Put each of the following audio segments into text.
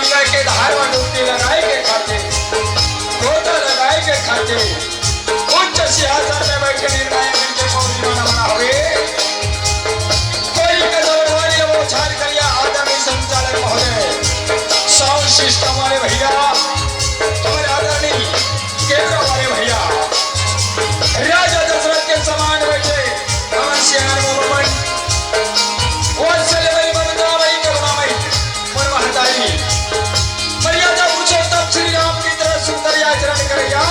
गंगा के धार में डुबकी लगाए के खाते, गोता लगाए के खाते, उच्च सिंहासन में बैठे निर्णायक इनके मौली बना बना हुए कोई कदमवारी वो छाड़ करिया आदमी संचालक महोदय साउंड सिस्टम वाले भैया और आदरणीय केंद्र वाले भैया राजा दशरथ के समान बैठे पवन सिंह मोहम्मद वत्सलमयी ममतामयी करुणामयी मनमहताई मर्यादा पुरुषोत्तम श्री राम की तरह सुंदर आचरण करेगा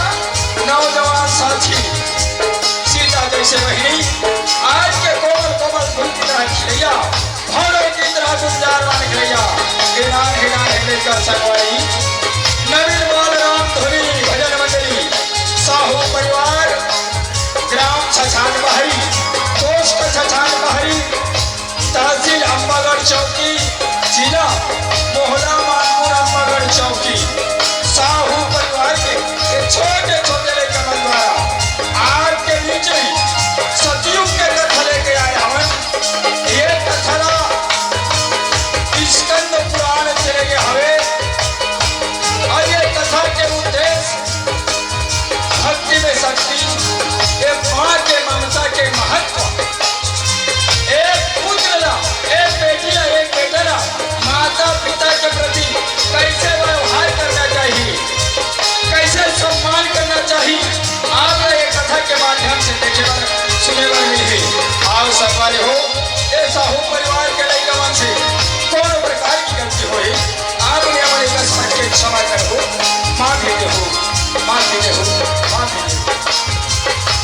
नौजवान साथी सीता जैसे वही आज के कोमल कोमल फूल की तरह खिलैया भावों की तरह गुंजारवान खिलैया हिरान हिरान हिले का संगवारी नवीन बाल राम धुनी भजन मंडली साहू परिवार ग्राम छछान बहरी दोस्त छछान बहरी तहसील अम्बागढ़ चौकी जिला मोहल्ला मानपुर अम्बागढ़ चौकी साहू परिवार के छोटे छोटे लेकर द्वारा आपके बीच में सतयुग के कथा लेके आए हम ये कथा स्कंद पुराण चले गए हवे और ये कथा के उद्देश्य भक्ति में शक्ति ये माँ के ममता के महत्व एक पुत्र एक बेटी एक बेटा माता पिता के प्रति कैसे व्यवहार करना चाहिए कैसे सम्मान करना चाहिए आप ये कथा के माध्यम से देखे सुने मिली आओ सब वाले हो ऐसा हो परिवार के लड़का मन से कौन प्रकार की गलती हो आपने हमारे कष्ट के क्षमा कर हो माँ भेजे हो माँ भेजे हो माँ भेजे हो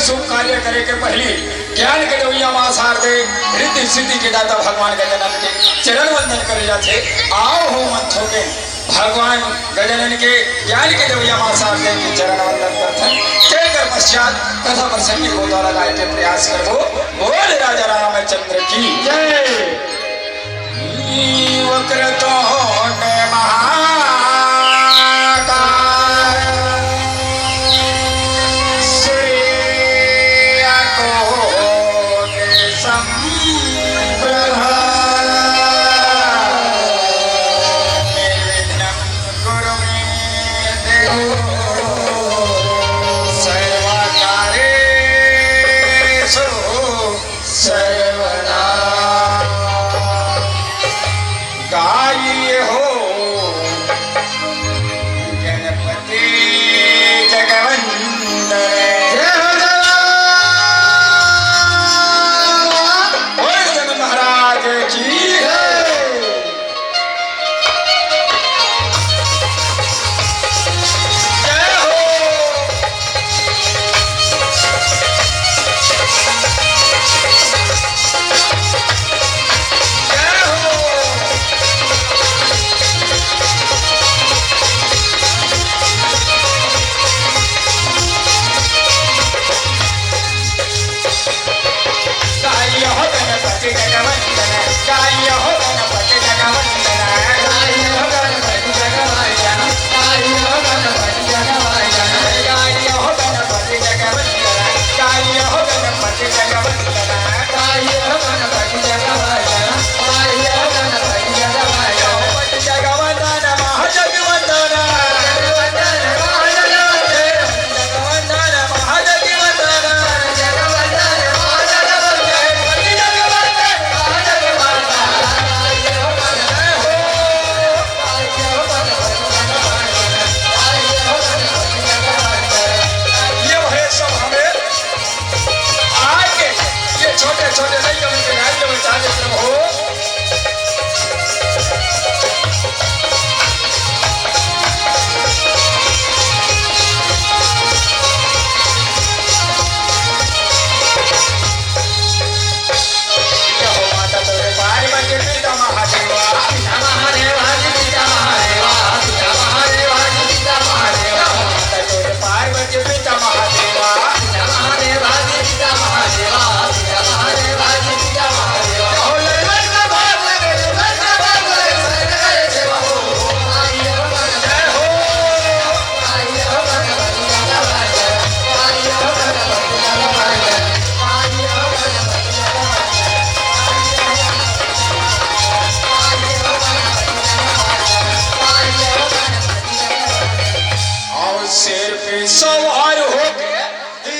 शुभ कार्य करे के पहली ज्ञान के देवैया मां शारदे रिद्धि सिद्धि के दाता भगवान गजानन के चरण वंदन करे जाते आओ हो मत होके भगवान गजानन के ज्ञान के देवैया मां शारदे के चरण वंदन करथन कर पश्चात कथा प्रसंग को द्वारा गाय के प्रयास करो बोल राजा रामचंद्र की जय। वक्रतुंड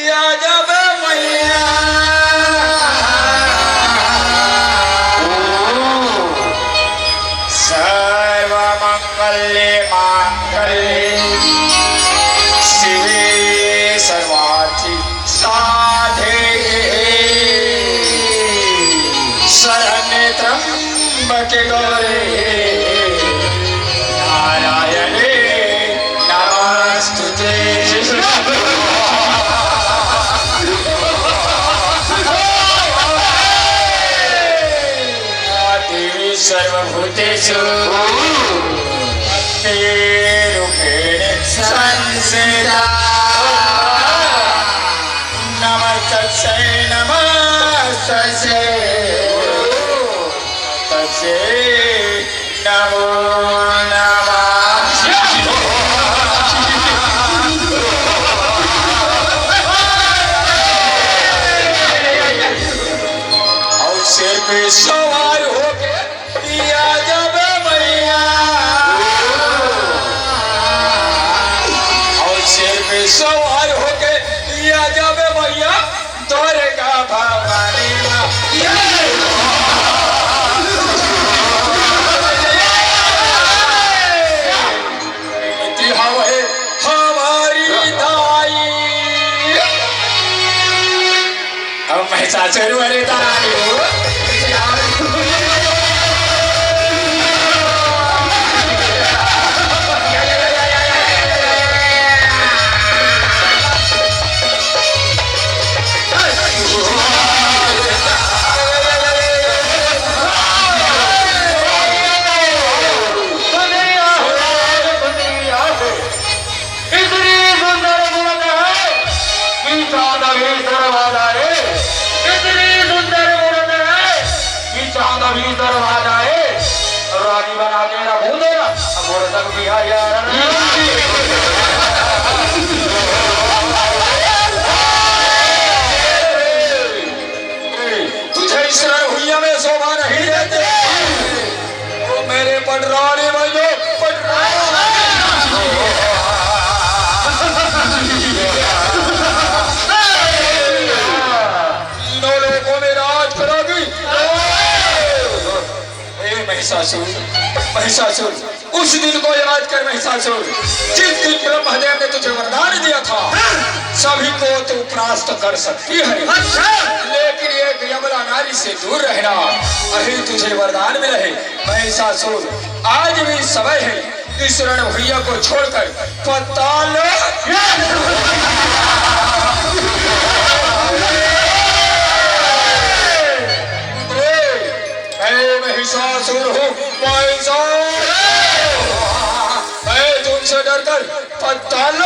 या जब मैया सर्वमंगल्ये मांगल्ये शिवे सर्वार्थी साधे शरण्ये त्र्यंबके गौरी नारायणे नमस्तुते देवी सर्वभूतेषु रूपेण संस्थिता नमस्तस्यै नमस्तस्यै नमो नमः और सिर पे सवार होके या जब मैया और सिर पे सवार होके या जब मैया दुर्गा भवानी महिषासुर वरदानी रानी बना देना भूल देना तक भी तुझे इस रणभूमिया में शोभा नहीं देते तो मेरे पटरानी भाइयों तीनों लोगों में राज करोगी महिषासुर महिषासुर उस दिन को याद कर महिषासुर जिस दिन ब्रह्मदेव ने तुझे वरदान दिया था सभी को तू परास्त कर सकती है लेकिन एक यमला नारी से दूर रहना अभी तुझे वरदान मिला है महिषासुर आज भी समय है इस रणभूमिया को छोड़कर पाताल महिषासुर हूँ मैं तुमसे डरकर पाताल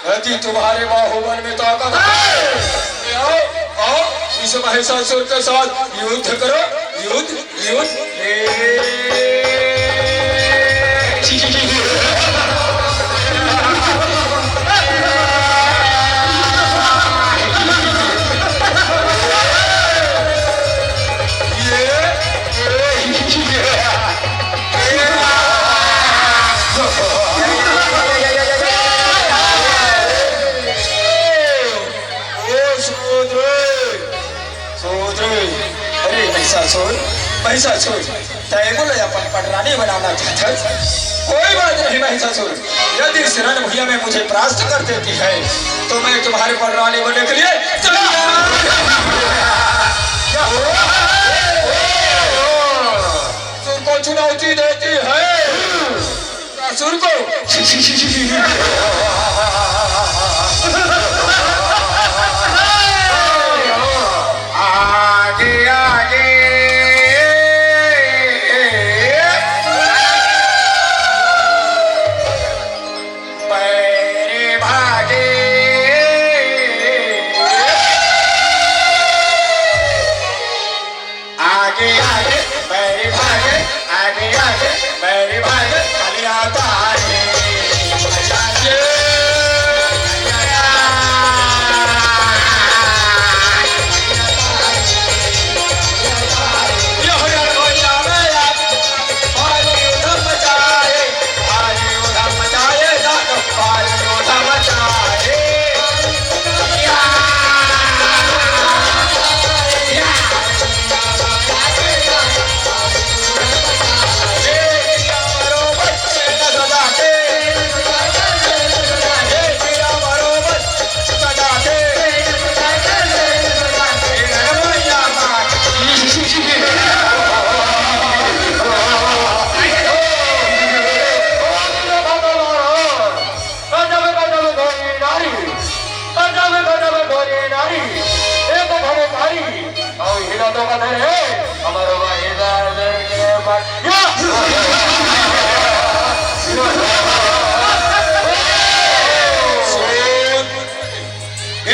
यदि तुम्हारे बाहुबल में ताकत आओ आओ इस महिषासुर के साथ युद्ध करो युद्ध युद्ध महिषासुर तय बोले अपन पटरानी बनाना चाहता कोई बात नहीं महिषासुर यदि इस रणभूमिया में मुझे परास्त कर देती है तो मैं तुम्हारे पटरानी बनने के लिए तुमको चुनौती देती है असुर को आगे आगे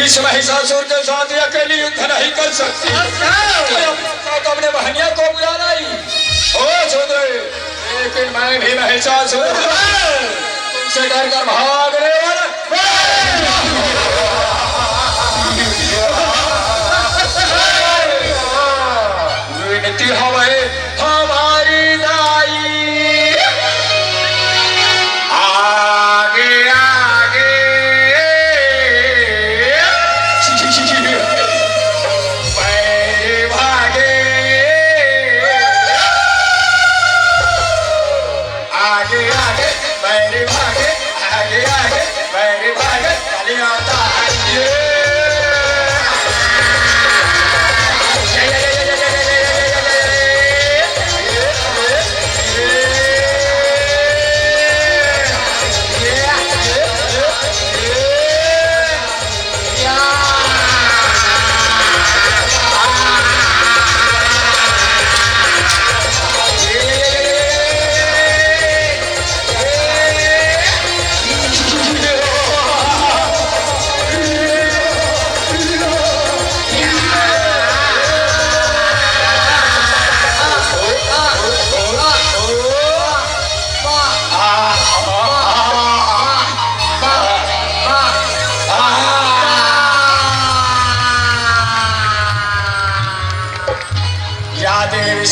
इस महिषासुर के साथ अकेली युद्ध नहीं कर सकती। तो अपने बहनिया को बुला लाई। ओ सुंदर, लेकिन मैं भी महिषासुर तुमसे डर कर भागने वाला विनती हमें हमारी दाई आगे आगे पैर भागे आगे आगे पैर भागे आगे आगे पैर भागे चले आता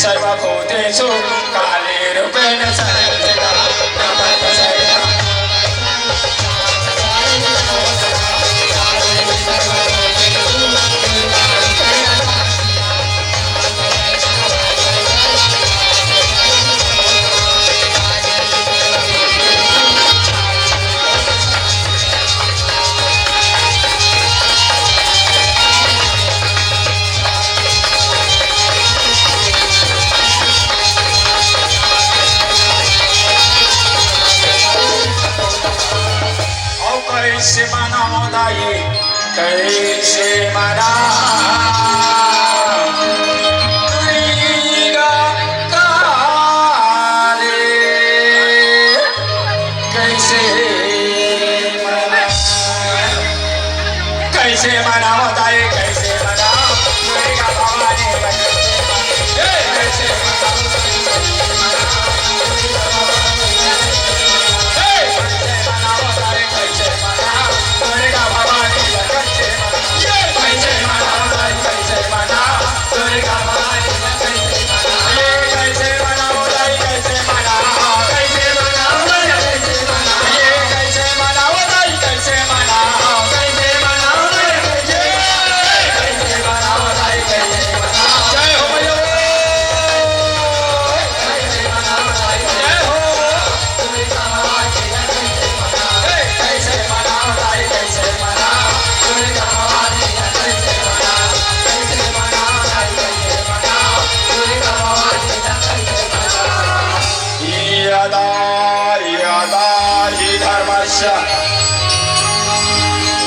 सर्वभूतेषु कालेरूपेण संस्थिता कैसे मनाओ दाई कैसे मना कैसे मनाओ दाई कैसे मनाओ भवानी कैसे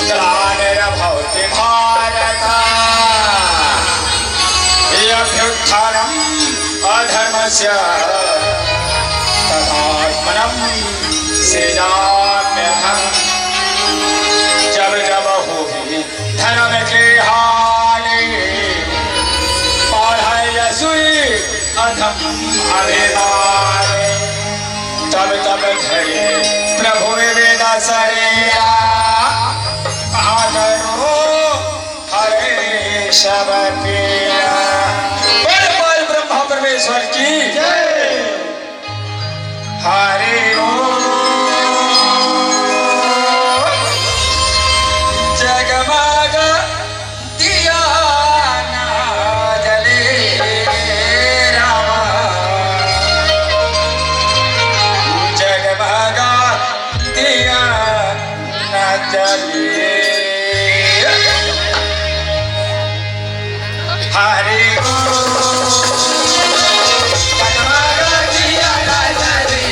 ग्लानिर्भवति भारत अभ्युत्थानम् अधर्मस्य तदात्मनं सृजाम्यहम् जब जब होगी धर्म की हानि बढ़ायसुई अधम अभिमानी तब तब धरे प्रभु वेद सरिया हरे शब पिया पर ब्रह्मा परमेश्वर की जय। हरे जगमग दिया ना जले रामा जगमग दिया ना जले हरे जगमग दिया ना जले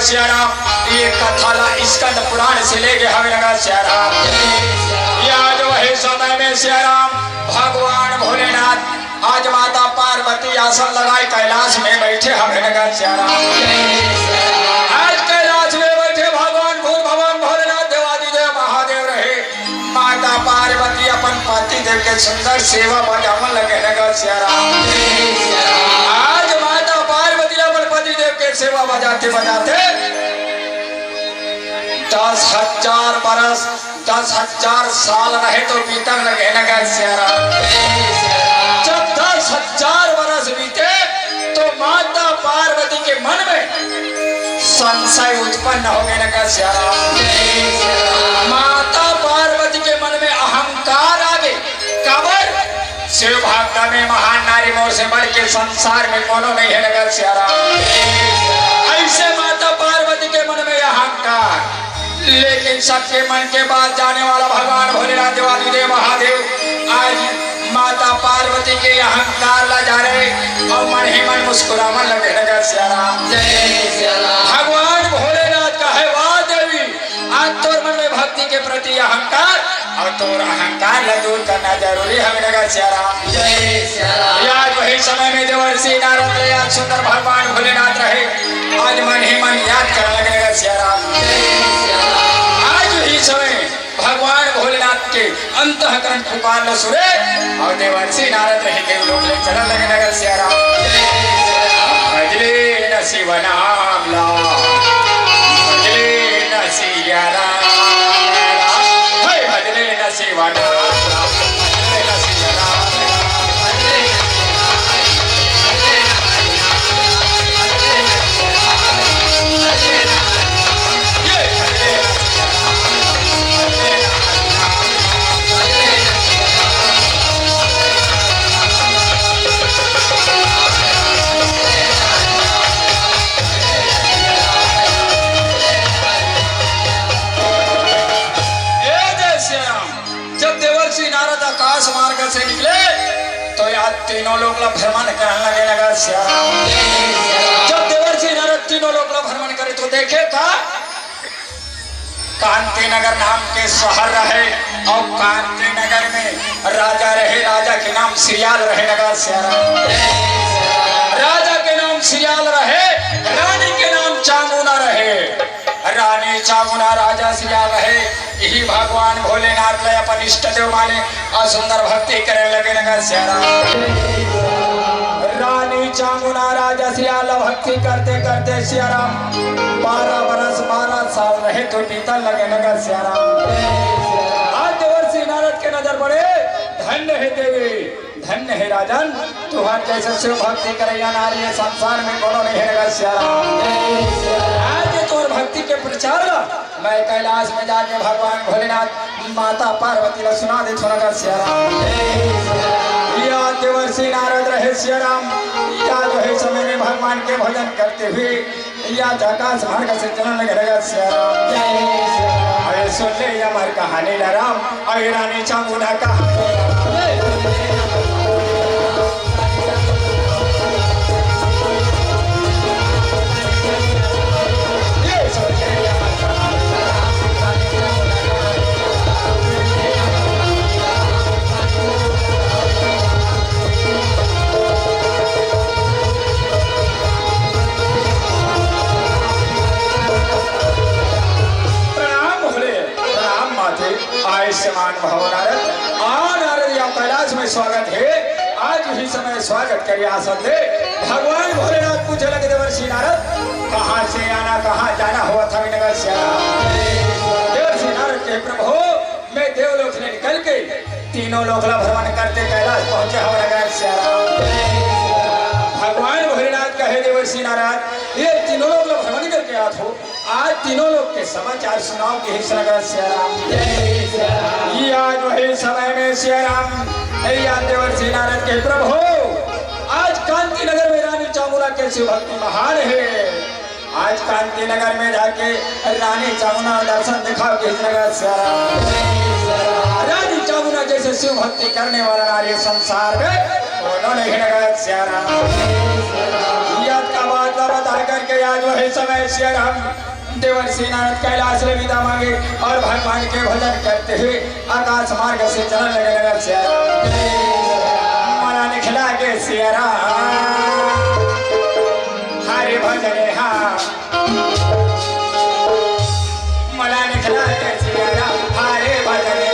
सियाराम ये कथाला स्कंद पुराण से लेके हमें लगा सियाराम। आज वही समय में सियाराम भगवान भोलेनाथ आज माता पार्वती आसन लगाए कैलाश में बैठे हमें लगा सियाराम। आज कैलाश में बैठे भगवान भोलेनाथ देवादिदेव महादेव रहे। माता पार्वती अपन पति देव के सुंदर सेवा बजावन लगे लगा सियाराम। आज माता पार्वती अपन पति देव के सेवा बजाते बजाते 10,000 बरस 10,000 साल रहे तो बीतन लगे लगा सियाराम। जब 10,000 बरस बीते तो माता पार्वती के मन में संशय उत्पन्न हो गया लगा सियाराम। माता पार्वती के मन में अहंकार आ गए। कबर शिव भक्त में महान नारी मोर से बढ़ के संसार में कोनो नहीं है लगा सियाराम। ऐसे माता पार्वती के मन में अहंकार, लेकिन सबके मन के बात जाने वाला भगवान भोलेनाथ देवादिदेव महादेव आज माता पार्वती के अहंकार ला जा रहे और मन ही मन मुस्कुरावन लगे लगा सियाराम। भगवान भोलेनाथ का है वाह देवी आज तोर मन में भक्ति के प्रति अहंकार और तोर अहंकार ला दूर करना जरूरी हमें लगा सियाराम। आज वही समय में देवर्षि नारद ले आज सुंदर भगवान भोलेनाथ रहे आज मन ही मन याद करने लगे लगा सियाराम। आज वही समय भगवान भोलेनाथ के अंतःकरण पुकार न सुने और देवर्षि नारद रहे देवलोक ले चलन लगे नगर सियाराम। भजले न शिव नाम ला भजले न सिया राम भजले न शिव नाम ला भजले न सिया राम। आकाश मार्ग से निकले तो यार तीनों लोग भ्रमण करने लगे लगा सियाराम। जब देवर्षि नारद तीनों लोग भ्रमण करे तो देखे था कांति नगर नाम के शहर रहे और कांति नगर में राजा रहे। राजा के नाम सियाल रहे लगा सियाराम। राजा के नाम सियाल रहे, रानी के नाम चामुंडा रहे। रानी चामुंडा राजा सियाल रहे। यही भगवान भोलेनाथ ने अपन इष्ट देव माने और सुंदर भक्ति करने लगे नगर सियाराम। रानी चामुंडा राजा सियाल भक्ति करते करते सियाराम 12 बरस 12 साल रहे तो बीतन लगे नगर सियाराम। आज देवर्षि नारद के नजर पड़े धन्य है देवी धन्य है राजन तुम्हारे जैसे शिव भक्ति करैया नारी है संसार में कोनो नहीं है नगर सियाराम। आज तोर भक्ति के प्रचार मैं कैलाश में जाके भगवान भोलेनाथ माता पार्वती को सुना दे नगर सियाराम। या देवर्षि नारद रहे सियाराम या जो है समय में भगवान के भजन करते हुए या आकाश मार्ग से चलने लगे नगर सियाराम। अरे सुन ले हमारी कहानी राम अरे रानी चामुंडा का आयुष्मान भव नारद नारद या कैलाश में स्वागत है। आज ही समय स्वागत करिए आसन दे। भगवान भोलेनाथ पूछे लगे देवर्षि नारद कहाँ से आना कहाँ जाना हुआ था नगर सियाराम। देवर्षि नारद के प्रभु मैं देवलोक से निकल के तीनों लोक भ्रमण करते कैलाश पहुंचे हुआ नगर सियाराम। भगवान भोलेनाथ कहे देवर्षि नारद ये तीनों लोग भ्रमण करके आते हो आज तीनों लोग के समाचार सुनाओ के हिस्सा नगर सियाराम। आज वही समय में सियाराम देवर्षि नारद के प्रभु आज कांति नगर में रानी चामुंडा के शिव भक्ति महान है। आज कांति नगर में जाके रानी चामुंडा दर्शन दिखाओ के नगर सियाराम। रानी चामुंडा जैसे शिव भक्ति करने वाला नारी संसार में उन्होंने नगर सियाराम। का बात बातें बता करके आज वही समय से हम देवर्षि नारद कैलाश में विदा मांगे और भगवान के भजन करते हुए आकाश मार्ग से चलने लगे। नगर से मना निकला के सियरा हरे भजने हाँ मना निकला के सियरा हरे भजने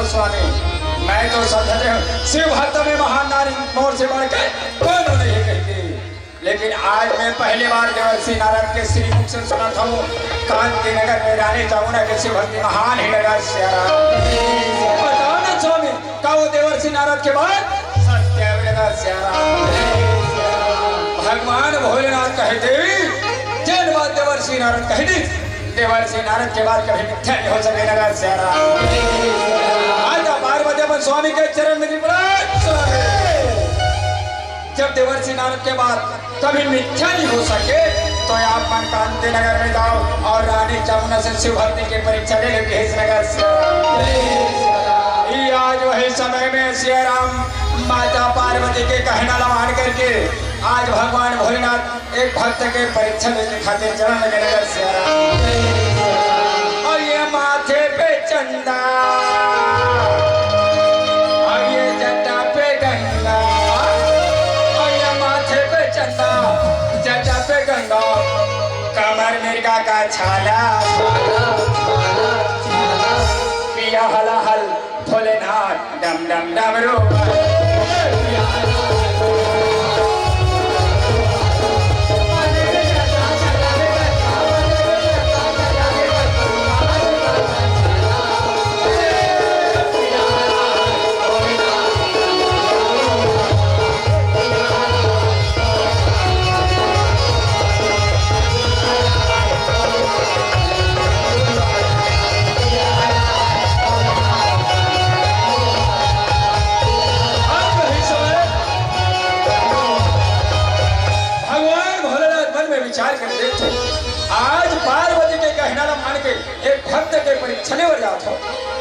स्वामी मैं तो समझते हूँ शिव भक्त में महान नारी मोर से बढ़कर कौन नहीं कहती, लेकिन आज मैं पहली बार देवर्षि नारद के श्री मुख से सुना था कांति नगर में रानी चामुंडा के शिव भक्ति महान ही लगा। बताओ ना स्वामी का वो देवर्षि नारद के बाद सत्य भगवान भोलेनाथ कहते जन बात देवर्षि नारद कह दी देवर्षि नारद के बाद कभी मिथ्या नहीं हो सके। नगर पार्वती स्वामी के चरण में जब देवर्षि नारद के बाद कभी मिथ्या नहीं हो सके तो आप मन कांति नगर में जाओ और रानी चामुंडा से शिव भक्ति की परीक्षा ले लो। इस नगर से आज वही समय में श्री राम माता पार्वती के कहना मान करके आज भगवान भोलेनाथ एक भक्त के परीक्षा लेने खातिर चरण लगे। नगर से और ये माथे पे चंदा कमर मिर्गा का छाला पिया हला हल भोलेनाथ डम डम डमरू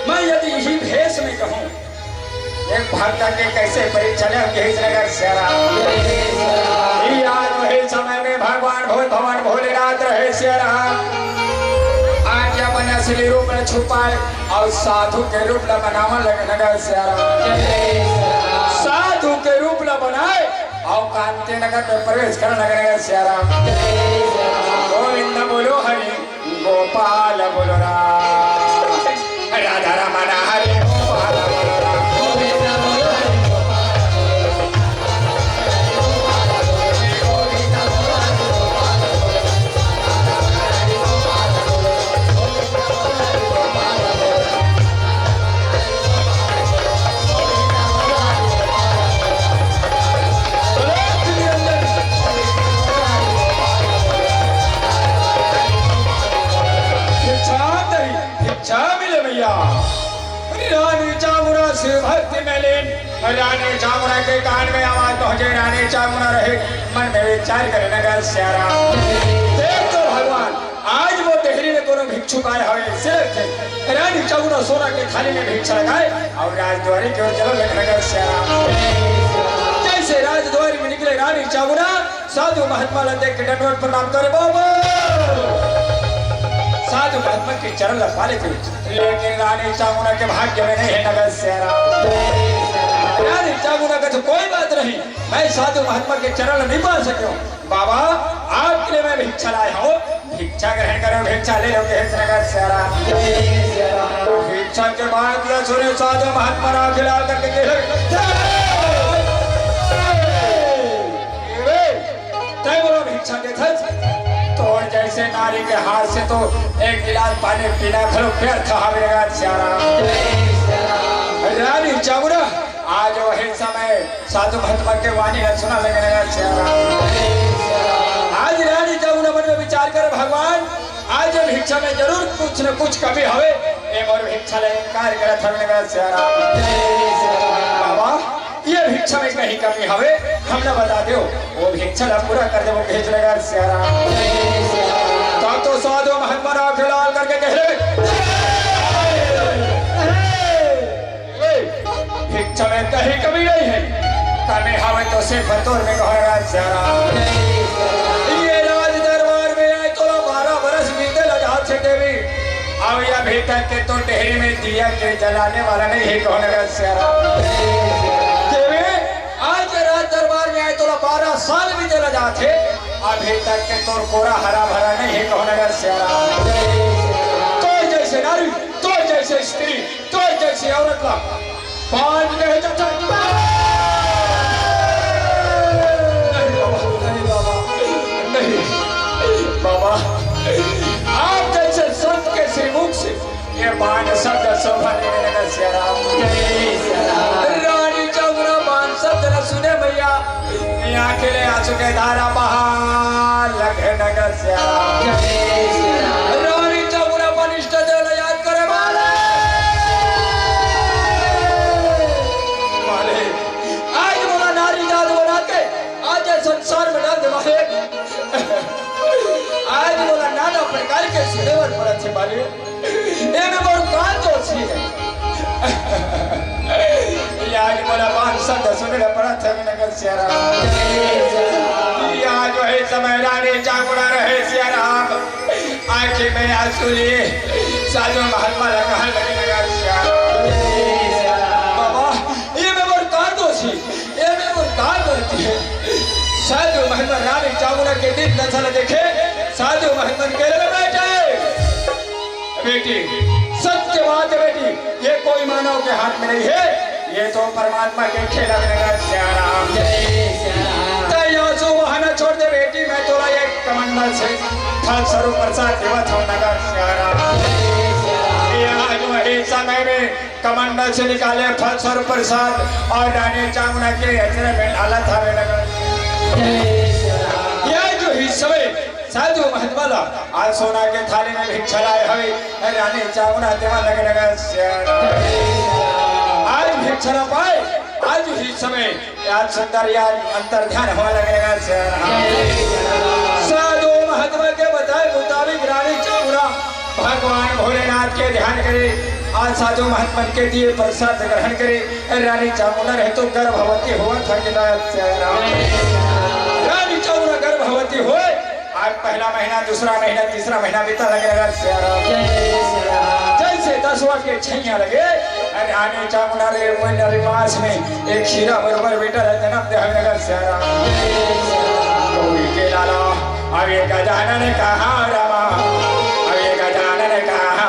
मैं यदि यही भेष में कहूँ एक भक्त के कैसे परीक्षा आज वही समय में भगवान भगवान भोलेनाथ रहे आज अपने असली रूप में छुपाए और साधु के रूप में बनावन लगे। नगर साधु के रूप में बनाए और कांति नगर में प्रवेश करने लगे। गोविंद बोलो हरि गोपाल बोलो राम राधा रमण हरे गोपाल बोलो राम गोविंद बोलो हरि गोविंद बोलो रानी चामुंडा से भक्ति में लीन रानी चामुंडा के कान में आवाज पहुंचे। रानी चामुंडा रहे मन में विचार करे। नगर श्यारा देख तो भगवान आज वो देहरी में कोनो भिक्षुक आए हुए से रानी चामुंडा सोना के थाली में भिक्षा लगाए और राजद्वारी की ओर चलो। नगर श्यारा जैसे राजद्वारी में निकले रानी चामुंडा साधु महात्मा देख के दंडवत प्रणाम करे। बाबा साधु महात्मा के चरण लगा लेते, लेकिन रानी चामुंडा के भाग्य में नहीं है। नगर श्यारा रानी चामुंडा का तो कोई बात नहीं, मैं साधु महात्मा के चरण नहीं पा सके हूँ। बाबा आपके लिए मैं भिक्षा लाया हूँ, भिक्षा ग्रहण करो, भिक्षा ले लो। नगर श्यारा भिक्षा के बाद सुने साधु महात्मा राव खिलाल करके तय बोलो भिक्षा के थच तो जैसे नारी के हाथ से तो एक गिलास पानी पीना खलो व्यर्थ हावेगा श्यारा रानी चामुरा आज वही समय साधु महात्मा के वाणी है सुना लगेगा श्यारा आज रानी चामुरा मन में विचार कर भगवान आज भिक्षा में जरूर कुछ न कुछ कमी हवे ए मोर भिक्षा ले इनकार करत हवेगा श्यारा बाबा ये भिक्षा में कहीं कमी हवे हमने बता दो वो भिक्षा ला पूरा कर देवो भेज लेगा श्यारा तब तो साधु महात्मा राव खिलाल करके कह रहे भिक्षा में कहीं कमी नहीं है कमी हवे तो सिर्फ तौर में कहेगा श्यारा ये राज दरबार में आए तो 12 बरस बीते लगा से देवी अब यह अभी तक के तो डेहरी में दिया के जलाने वाला नहीं है कहेगा श्यारा आज राज दरबार में आए तो 12 साल भी चला जाते अभी तक के तोर कोरा हरा भरा नहीं है कौन श्यारा तो जैसे नारी तो जैसे स्त्री तो जैसे औरत ला पांच नहीं जाता नहीं बाबा आप जैसे संत के श्रीमुख से ये बाण शब्द संभालने लगा श्यारा रानी चामुरा बाण शब्द न सुने भैया यहाँ के लिए आंसू के धारा बहा लगे नगर श्यारा रानी चामुरा बनिष्ठ देव याद करे माले आज बोला नारी जादू बना के आज संसार में डाल दे माले आज बोला नाना प्रकार के सुनेवर पर अच्छे बारे ये में बहुत कान तो अच्छी है आज बोला बात शब्द सुनने पड़ा था नगर श्यारा आज वही समय रानी चामुंडा रहे श्यारा आंखें में आंसू लिए साधु महात्मा लगा लगे नगर श्यारा बाबा ये में बहुत कान तो अच्छी ये में बहुत कान करती है साधु महात्मा रानी चामुंडा के दिन नजर देखे साधु महात्मा के बेटे बेटी सत्य बात है बेटी ये कोई मानव के हाथ में नहीं है ये तो परमात्मा के खेला में श्यारा तैयार वहां छोड़ दे बेटी मैं तोला ये कमंडल से फल स्वरूप प्रसाद देवत हूँ नगर श्यारा आज वही समय में कमंडल से निकाले फल स्वरूप प्रसाद और रानी चामुंडा के अचरे में डाला था नगर यह जो हिस्सा साधु महात्मा आज सोना के थाली में भिक्षा लाए हवे रानी चामुंडा देवा लगे नगर श्यारा आज भिक्षा न पाए आज ही समय आज सुंदर यार अंतर ध्यान होने लगेगा साधु महात्मा के बताए मुताबिक रानी चामुंडा भगवान भोलेनाथ के ध्यान करे आज साधु महात्मा के दिए प्रसाद ग्रहण करे रानी चामुंडा रहे तो गर्भवती हुआ था रानी चामुंडा गर्भवती हो आज पहला महीना दूसरा महीना तीसरा महीना बीता लगेगा श्यारा जैसे 10वां के छैया लगे रानी चामुंडा रे मास में एक खीरा बरोबर बेटा जन्म दे लगेगा श्यारा कोई के लाला अब ये गजानन ने कहा रामा अब ये गजानन ने कहा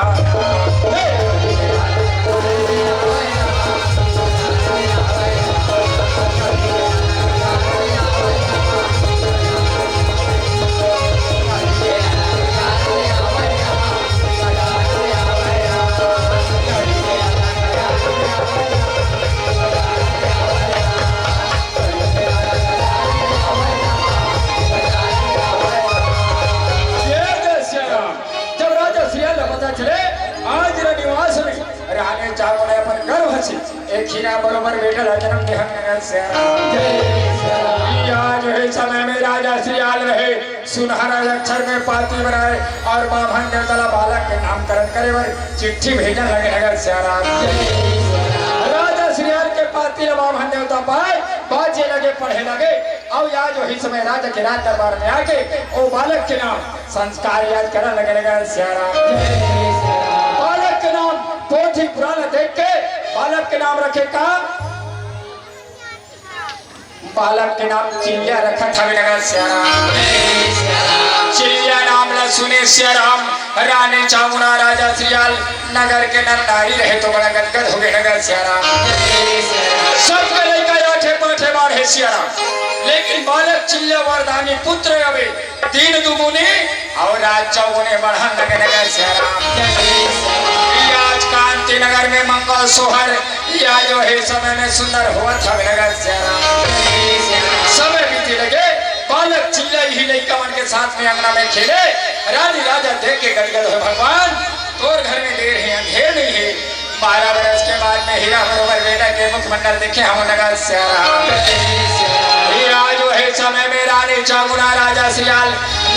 एक खीरा बरोबर बेटा जन्म देहन आज है समय में राजा श्रीयाल रहे सुनहरा अक्षर में पाती बनाए और बाभन देवता बालक के नामकरण करे वर चिट्ठी भेजने लगे नगर श्यारा राजा श्रीयाल के पाती बाभन देवता पाए बाजे लगे पढ़े लगे और आज वही समय राजा के राज दरबार में आके वो बालक के नाम संस्कार याद करने लगे नगर श्यारा बालक के नाम पोथी पुराण देख के बालक के नाम रखे का बालक के नाम चिड़िया रखा था नगर श्यारा चिड़िया नाम न सुने श्याराम रानी चामुंडा राजा श्रीयाल नगर के नर नारी रहे तो बड़ा गदगद हो गए नगर सियारा। सब के लड़का आठे पाठे बाढ़े सियारा, लेकिन बालक चिल्ले वरदानी पुत्र अबे तीन दुगुने और राज चौगुने बढ़न लगे नगर सियारा। आज कांति नगर में मंगल सोहर या जो है समय में सुंदर हुआ था नगर सियारा। समय बीते लगे, बालक चिल्ले ही लड़का मन के साथ में अंगना में खेले। रानी राजा देख के गदगद हो, भगवान तोर घर में देर है अंधेर नहीं है। 12 बरस के बाद में हीरा बरोबर बेटा के मुखमंडल देखे हम नगर सियारा। हीरा जो है समय में रानी चामुना राजा सियाल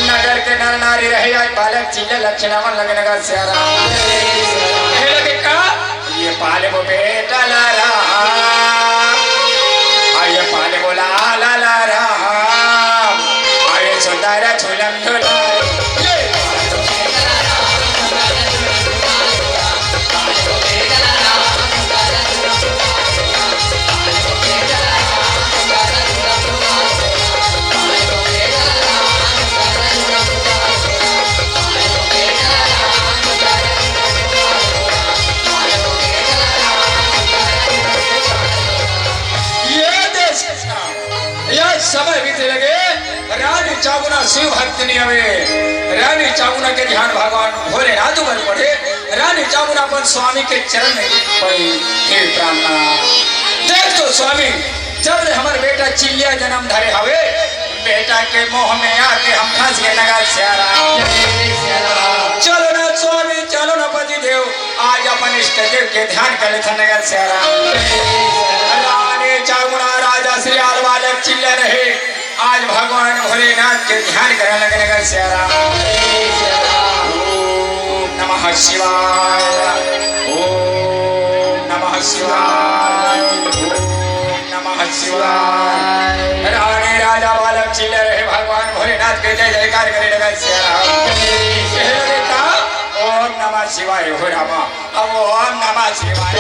नगर के नर नारी रहे। आज बालक चिल्ले लक्षणावन लगे नगर सियारा। लगे का ये पाले वो बेटा ला रहा, ये पाले वो ला ला रहा, ये सुंदर झूलम झूला। समय बीते लगे, रानी चामुना शिव भक्तिनी हवे। रानी चामुना के ध्यान भगवान भोलेनाथ पर पड़े। रानी चामुना अपन स्वामी के चरण में पड़ी, हे प्राणनाथ देख तो स्वामी, जब हमारे बेटा चिल्लिया जन्म धरे हवे, बेटा के मोह में आके हम फंस गए नगर सियारा। चलो ना स्वामी, चलो ना पति देव, आज अपन इष्ट देव के ध्यान कर लेते नगर सियारा। रानी चामुना राजा श्री आल बालक चिल्ले रहे, आज भगवान भोलेनाथ के ध्यान करने लगे नगर सियारा। ओम नमः शिवाय, ओम नमः शिवाय, ओम नमः शिवाय। रानी राजा बालक चिल्ले रहे, भगवान भोलेनाथ के जय जयकार करे नगर सियारा। ओम नमः शिवाय हो रामा, अब ओम नमः शिवाय,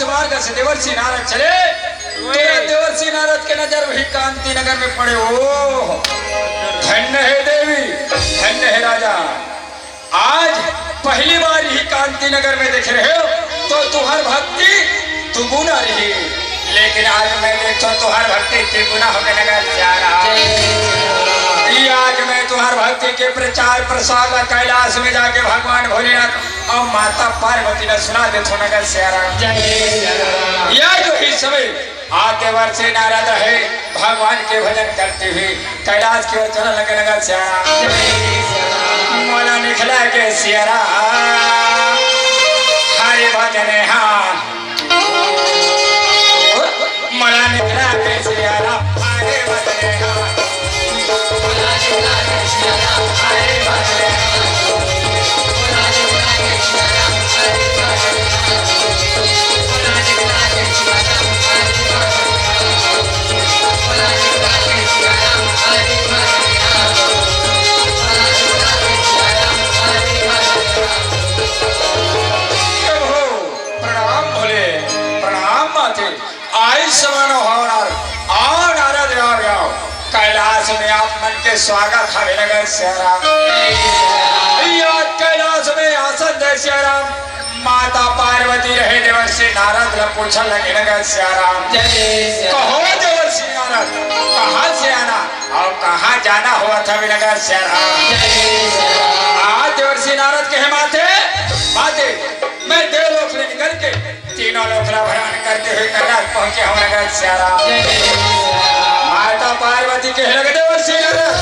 मार्ग से देवर्षि नारद चले, देवर्षि नारद के नजर वही कांति नगर में पड़े। ओ धन्य है देवी, धन्य है राजा, आज पहली बार ही कांति नगर में देख रहे हो तो तुहार भक्ति दुगुना रही, लेकिन आज मैं देखो तुहार भक्ति तिगुना होकर नगर जा रहा। आज मैं तुहार भक्ति के प्रचार प्रसार कैलाश में जाके भगवान भोलेनाथ और माता पार्वती ने सुना दे तो नगर सियारा। यह जो ही समय आते वर्ष नारद है भगवान के भजन करते हुए कैलाश की ओर चलने लगे नगर सियारा। मोला निकला के सियारा हरे भजन हाँ, मोला निकला के सियारा हरे भजन हाँ, कैलाश में आप मन के स्वागत हवे नगर सियारा। कैलाश में आसन दे सियारा, माता पार्वती रहे देवर्षि नारद ने पूछने लगे नगर सियारा। कहो देवर्षि नारद कहाँ से आना और कहाँ जाना हुआ था नगर सियारा। आज देवर्षि नारद के माथे माते मैं देवलोक से निकल के तीनों लोक भ्रमण करते हुए कैलाश पहुंचे हूँ नगर सियारा। माता पार्वती के लगे देवर्षि नारद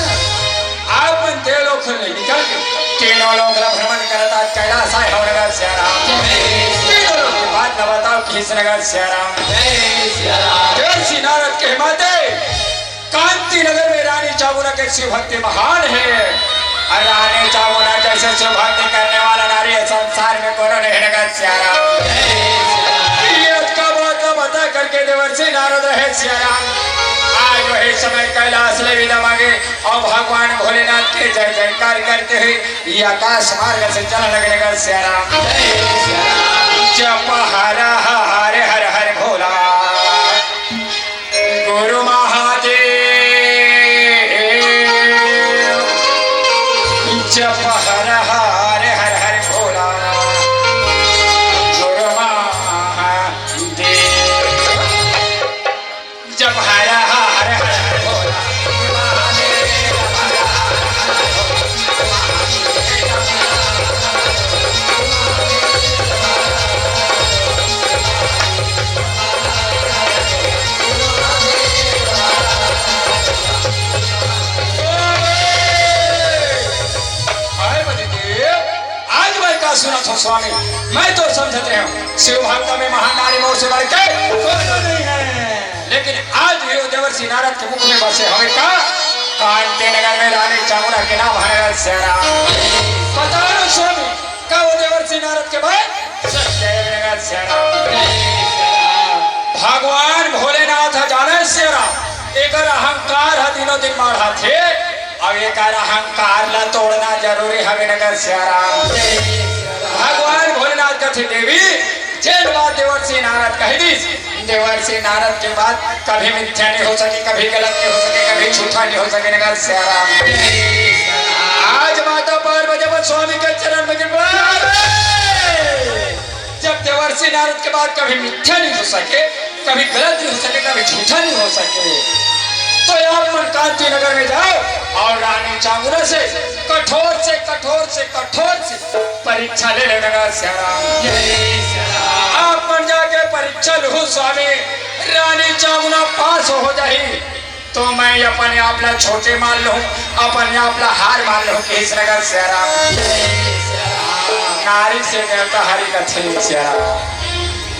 न बताओ किस नगर सियाराम देवर्षि नारद के माते कांति नगर में रानी चामुंडा के शिव भक्ति महान है। और रानी चामुंडा जैसे शिव भक्ति करने वाला नारी संसार में कोनो नहीं नगर सियाराम। बता करके देवर्षि नारद रहे सियाराम। आज वही समय कैलाश ले विदा मांगे और भगवान भोलेनाथ के जय जयकार करते हुए ये आकाश मार्ग से चलने लगने का सियाराम। जप हर हर हर हर भोला गुरु महादेव जप हर हर हर हर भोला गुरु महादेव जप हर हर हर हर भोला सुना था स्वामी। मैं तो समझते हूँ शिव भक्त में महानारी मोह से बढ़ के कोई नहीं है, लेकिन आज भी देवर्षि नारद के मुख में बसे हमें का कांति नगर में रानी चामुंडा के नाम है सियाराम। पता है स्वामी का वो देवर्षि नारद के बाद सत्यनगर सियाराम। भगवान भोलेनाथ जाने सियाराम एक अहंकार है दिनों दिन बढ़ा थे। अब एक अहंकार ला तोड़ना जरूरी है नगर सियाराम। भगवान भोलेनाथ कथे देवी जेल बात देवर्षि नारद कह दी। देवर्षि नारद के बाद कभी मिथ्या नहीं हो सके, कभी गलत नहीं हो सके, कभी झूठा नहीं हो सके नगर सियाराम। आज माता पार्वती स्वामी के चरण में जब देवर्षि नारद के बाद कभी मिथ्या नहीं हो सके, कभी गलत नहीं हो सके, कभी झूठा नहीं हो सके, तो आप मन कांति नगर में जाओ और रानी चामुंडा से कठोर से कठोर से कठोर से परीक्षा ले लेना सियाराम। आप मन जाके परीक्षा लो स्वामी, रानी चामुंडा पास हो जाए तो मैं अपने आप ला छोटे मान लूं, अपने आप ला हार मान लूं कि इस नगर सियाराम। नारी से देवता हरि कथे सियाराम।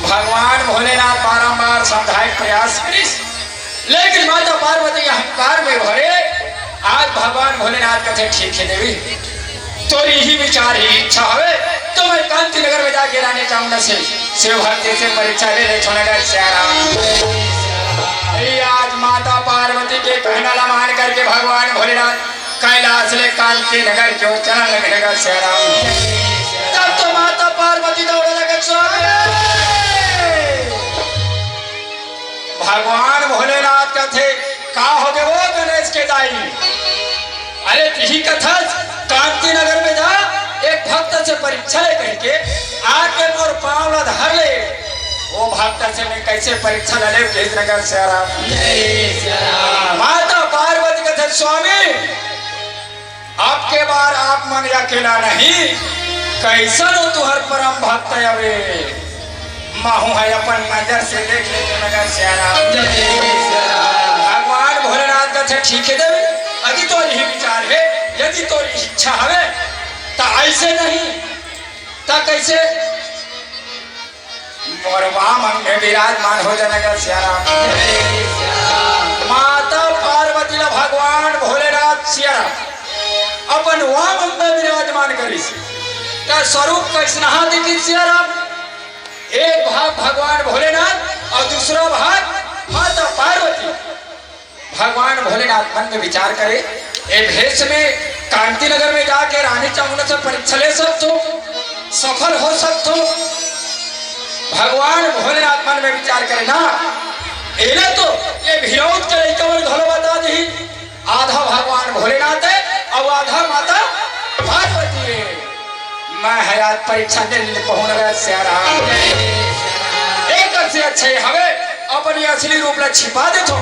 भगवान भोलेनाथ बारंबार समझाए प्रयास करी, लेकिन माता पार्वती अहंकार में भरे। आज भगवान भोलेनाथ कहते ठीक है देवी तो यही विचार ही इच्छा है तो मैं कांति नगर में जाके रानी चामुंडा से शिव भक्ति से परीक्षा ले ले छोड़कर सियाराम। आज माता पार्वती के कहना ला मान करके भगवान भोलेनाथ कैलाश ले कांति नगर की ओर चलने लगेगा सियाराम। तब तो माता पार्वती दौड़ने लगे स्वामी। भगवान भोलेनाथ का थे का हो गए वो गणेश के दाई। अरे यही कथा कांति नगर में जा एक भक्त से परीक्षा ले करके आके मोर पांव ला धर ले। वो भक्त से मैं कैसे परीक्षा ले किस नगर सियाराम। माता पार्वती का थे स्वामी अब के बार आप मन अकेला नहीं, कैसा लो तुहर परम भक्त अवे माहू है अपन नजर से देख लेते नगर सियाराम। भगवान भोलेनाथ का ठीक है देवी अभी तो यही विचार है, यदि तो इच्छा है तो ऐसे नहीं तो कैसे मोरवा मन में विराजमान हो जाए नगर सियाराम। माता पार्वती ला भगवान भोलेनाथ सियाराम अपन वाम में विराजमान करी का स्वरूप कैसना दिखी सियाराम। एक भाग भगवान भोलेनाथ और दूसरा भाग माता पार्वती। भगवान भोलेनाथ मन में विचार करे ए भेष में कांति नगर में जाके रानी चामुंडा से परीक्षा ले सकते हो, सफल हो सकते हो। भगवान भोलेनाथ मन में विचार करे ना एले तो ये विरोध करे कमल धलो बता दी। आधा भगवान भोलेनाथ है और आधा माता पार्वती है। मैं हयात परीक्षा दे पहुंच सियाराम। एक से अच्छे हमें अपनी असली रूप ला छिपा दे तो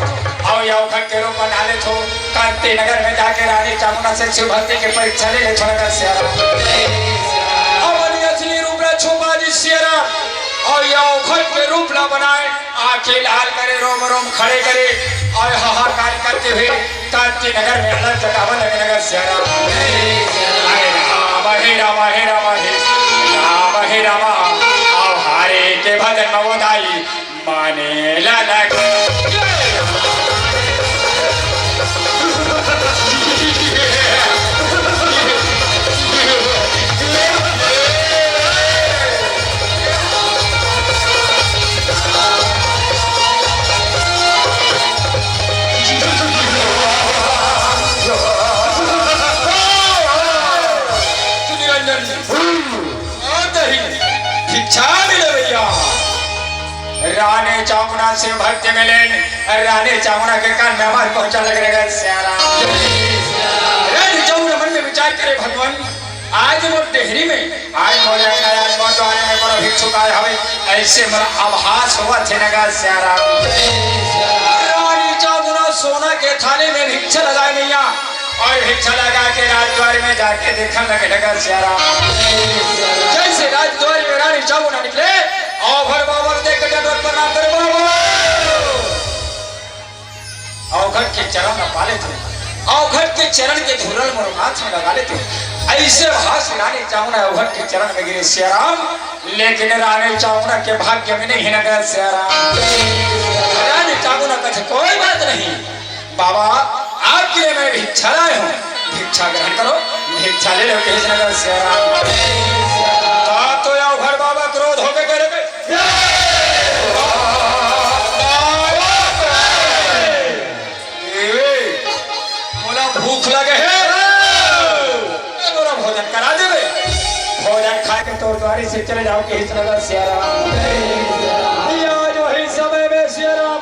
और यौखन के रूप बना ले तो कांति नगर में जाके रानी चामुंडा से शिव भक्ति के परीक्षा ले छोड़कर सियाराम। अपनी असली रूप ला छुपा दी सियाराम और यौखन के रूप ला बनाए, आंखें लाल करे, रोम रोम खड़े करे और हाहाकार करते हुए कांति नगर में अलग जगावा लगे नगर सियाराम। हे रामा हे रामा हे रामा हे रामा और हारे के भजन से भक्त मिले रानी चामुंडा के कान में हमारे पहुंचा लग रहेगा श्याराम। रानी चामुंडा मन में विचार करे भगवान आज वो डेहरी में आज मोरे आज मोर द्वारे में बड़ा भिक्षुक आया हवे ऐसे मेरा आभास हुआ थे नगा श्याराम। रानी चामुंडा सोना के थाली में भिक्षा लगाए मैया और भिक्षा लगा के राजद्वार में जाके देखा लगा श्याराम। जैसे राजद्वार में रानी चामुंडा निकले औघड़ बाबा देख के डर प्रणाम करे बाबा। औघड़ के चरण में पाले थे औघड़ के चरण के धूरल मोर हाथ में लगा लेते ऐसे भाष रानी चामुंडा औघड़ के चरण में गिरे श्याराम। लेकिन रानी चामुंडा के भाग्य में नहीं लगा श्याराम। रानी चामुंडा कहते कोई बात नहीं बाबा आपके लिए मैं भिक्षा लाया हूँ भिक्षा ग्रहण करो भिक्षा ले लो भेज नगर श्याराम। तो औघड़ बाबा क्रोध हो गए भूख लगे है भोजन करा देवे भोजन खा के तोर द्वारी से चले जाओ के नगर श्याराम। आज वही समय में श्याराम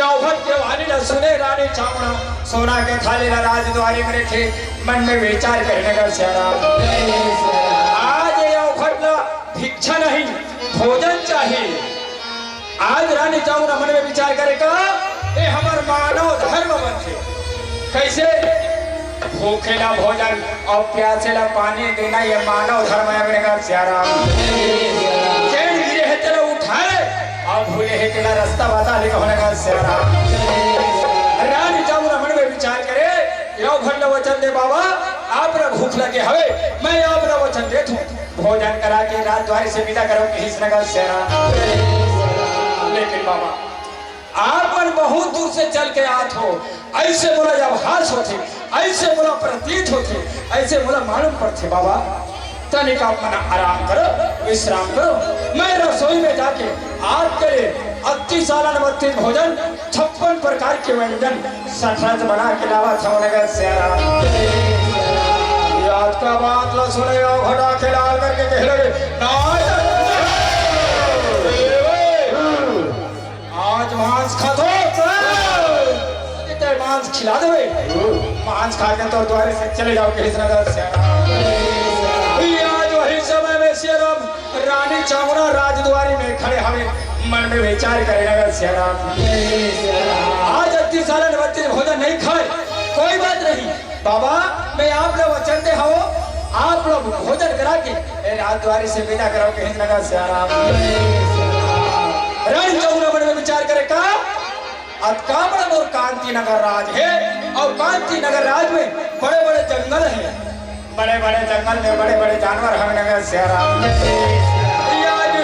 औघड़ के वाणी न सुने रानी चामुंडा सोना के थाली न राजद्वारी में रखे मन में विचार करने का श्याराम। आज औघड़ का भिक्षा नहीं भोजन चाहिए। आज रानी चामुंडा मन में विचार करेगा ये हमार मानव धर्म बनते कैसे भूखेला भोजन और प्यासेला पानी देना ये मानव धर्म है श्याराम। चलो उठाए और भूले है तेरा रास्ता बता लेगा होने का श्याराम। रानी चामुंडा मन में विचार करे औघड़ ने वचन दे बाबा आप ना भूख लगे हवे मैं आप ना वचन दे दूं भोजन करा के राजद्वारी से विदा करो कि इस नगर श्याराम। लेकिन बाबा आप बहुत दूर से चल के आत हो ऐसे बोला जब हास होते ऐसे बोला प्रतीत होते ऐसे बोला मालूम पड़ते बाबा तनिक आप मना आराम करो विश्राम करो मैं रसोई में जाके आपके लिए 38 साल 32 भोजन 56 प्रकार के व्यंजन सठरज बना के लावा था उन्हें श्याराम। याद का बात ला सुने घड़ा के लाल करके कह लगे आज मांस खा दो मांस खिला दो मांस खा के तो द्वारे से चले जाओ किस नगर श्याराम। आज वही समय में श्याराम रानी चामुंडा राजद्वारी में खड़े हमें मन में विचार करे नगर श्याराम। आज 38 साल 32 भोजन नहीं खाए कोई बात नहीं बाबा मैं आप लोग वचन दे हो आप लोग भोजन करा के राजद्वारी से विदा करो किस नगर श्याराम। रानी चामुंडा मन में विचार करे का अतकामण और कांति नगर राज है और कांति नगर राज में बड़े बड़े जंगल हैं बड़े बड़े जंगल में बड़े बड़े जानवर हम नगर श्याराम।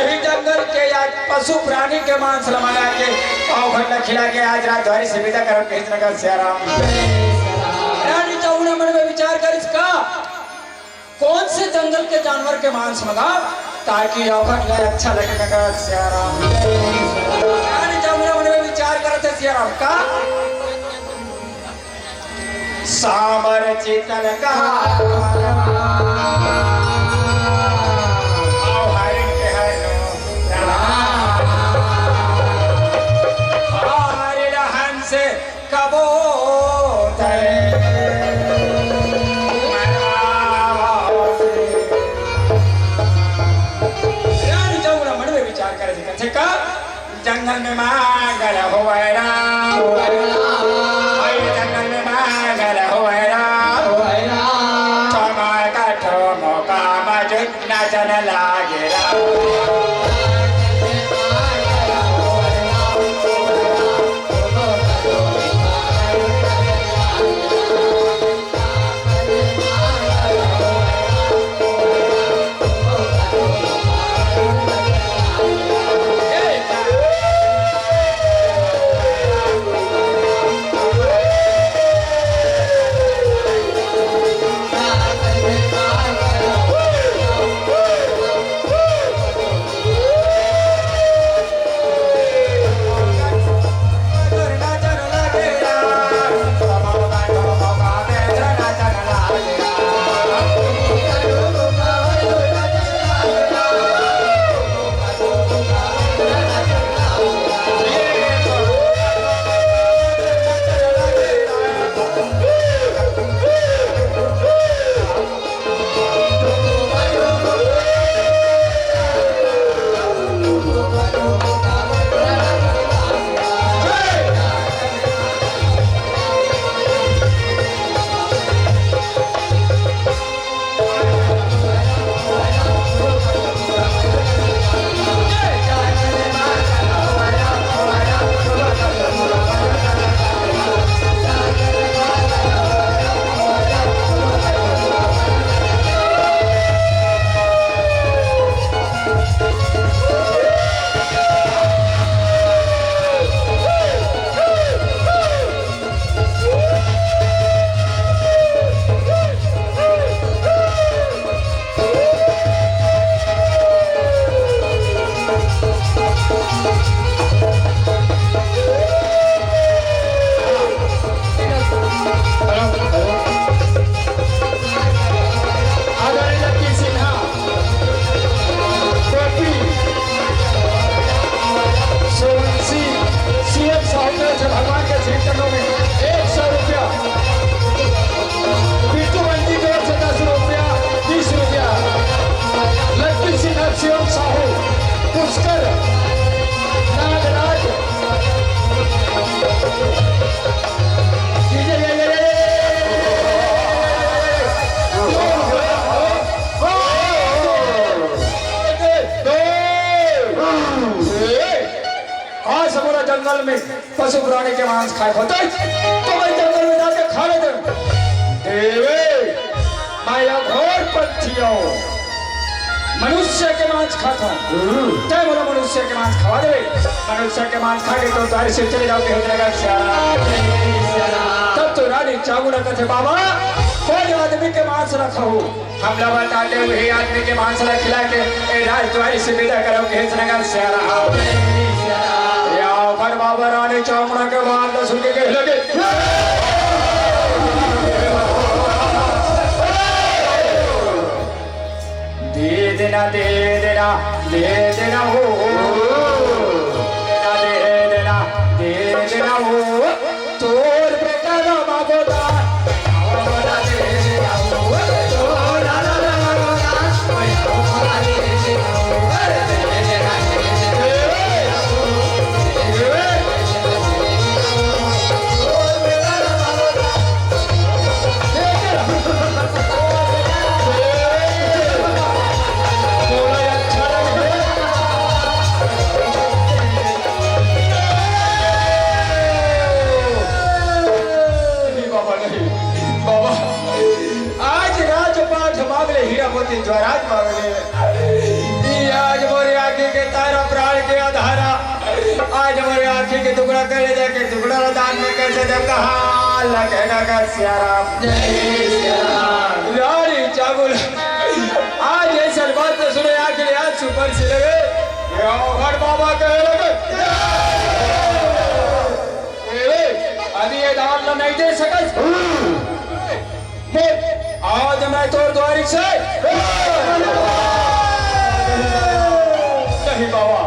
ही जंगल के या पशु प्राणी के मांस लमाया के औघड़ न खिला के आज राजद्वारी से विदा करो किस नगर श्याराम। रानी चामुंडा मन में विचार कर इसका कौन से जंगल के जानवर के मांस मंगा ताकि औघड़ अच्छा लगे नगर श्याराम। रानी चामुंडा मन में विचार करते श्याराम का सामर चितन का जंगल में मांगल होएरा जंगल में मांगल होएरा ठोमा का ठोमो का मजुद नचन लागेरा। प्राणी के मांस खाए होते तो मैं जंगल में जाके खा लेते। देवे मैं घोर पंथियों मनुष्य के मांस खाता हूँ, तय बोला मनुष्य के मांस खवा दे। मनुष्य के मांस खा के तो द्वार से चले जाओगे तब तो रानी चावड़ा कहते बाबा कोई आदमी के मांस रखा हो, हमला बताते हुए आदमी के मांस रख खिला के राजद्वारी से विदा करोगे या फिर बाबा रानी चावड़ा के बाद सुन के लगे दे देना दे देना दे देना हो दे देना दे देना हो तोर बेटा ना मांगोदा ज्वराज मांगले आज मोरे आंखी के तारा प्राण के आधारा आज मोरे आंखी के टुकड़ा करे जाके टुकड़ा दान में कैसे दे कहा लगेगा का सियाराम रानी चावल आज ऐसा बात सुने आखिर आज सुपर से लगे हर बाबा कहे लगे अभी ये दान नहीं दे सकत आज मैं तो द्वारी से नहीं बाबा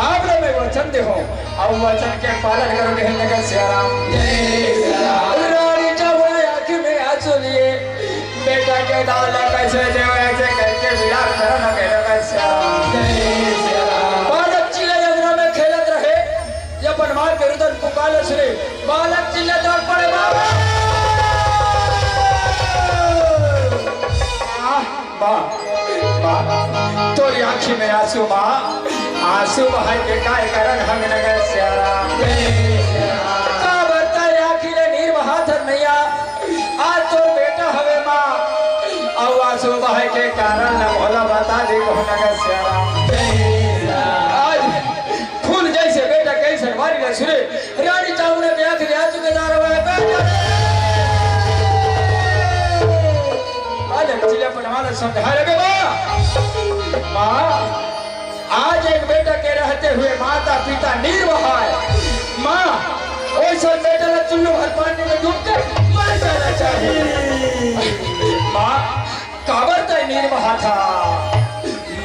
आप लोग मैं वचन दे हो और वचन के पालन करोगे नगर सियाराम रानी चावल आंखी में आंसू लिए बेटा के दाल कैसे दे ऐसे करके विड़ा करो ना नगर सियाराम बालक चिल्ला यमुना में खेलत रहे या बनवार के रुदन पुकारे सुने बालक चिल्ला दौड़ पड़े बाबा तोरी आंखी में आंसू माँ आंसू बहाई के काय करन हम नगर सियाराम का बताए आंखी ने नीर बहादुर नैया आज तो बेटा हवे माँ और आंसू बहाई के कारण न भोला बता दे को नगर सियाराम आज फूल जैसे बेटा कैसे मारी न सुने रानी चावड़े के आंख ले आंसू के दार हुए जिले पर समझा लगे माँ आज एक बेटा के रहते हुए माता पिता निर्वाह है माँ वैसा बेटा का चुल्लू भर पानी में डूब कर मर जाना चाहिए माँ काबर तय निर्वाह था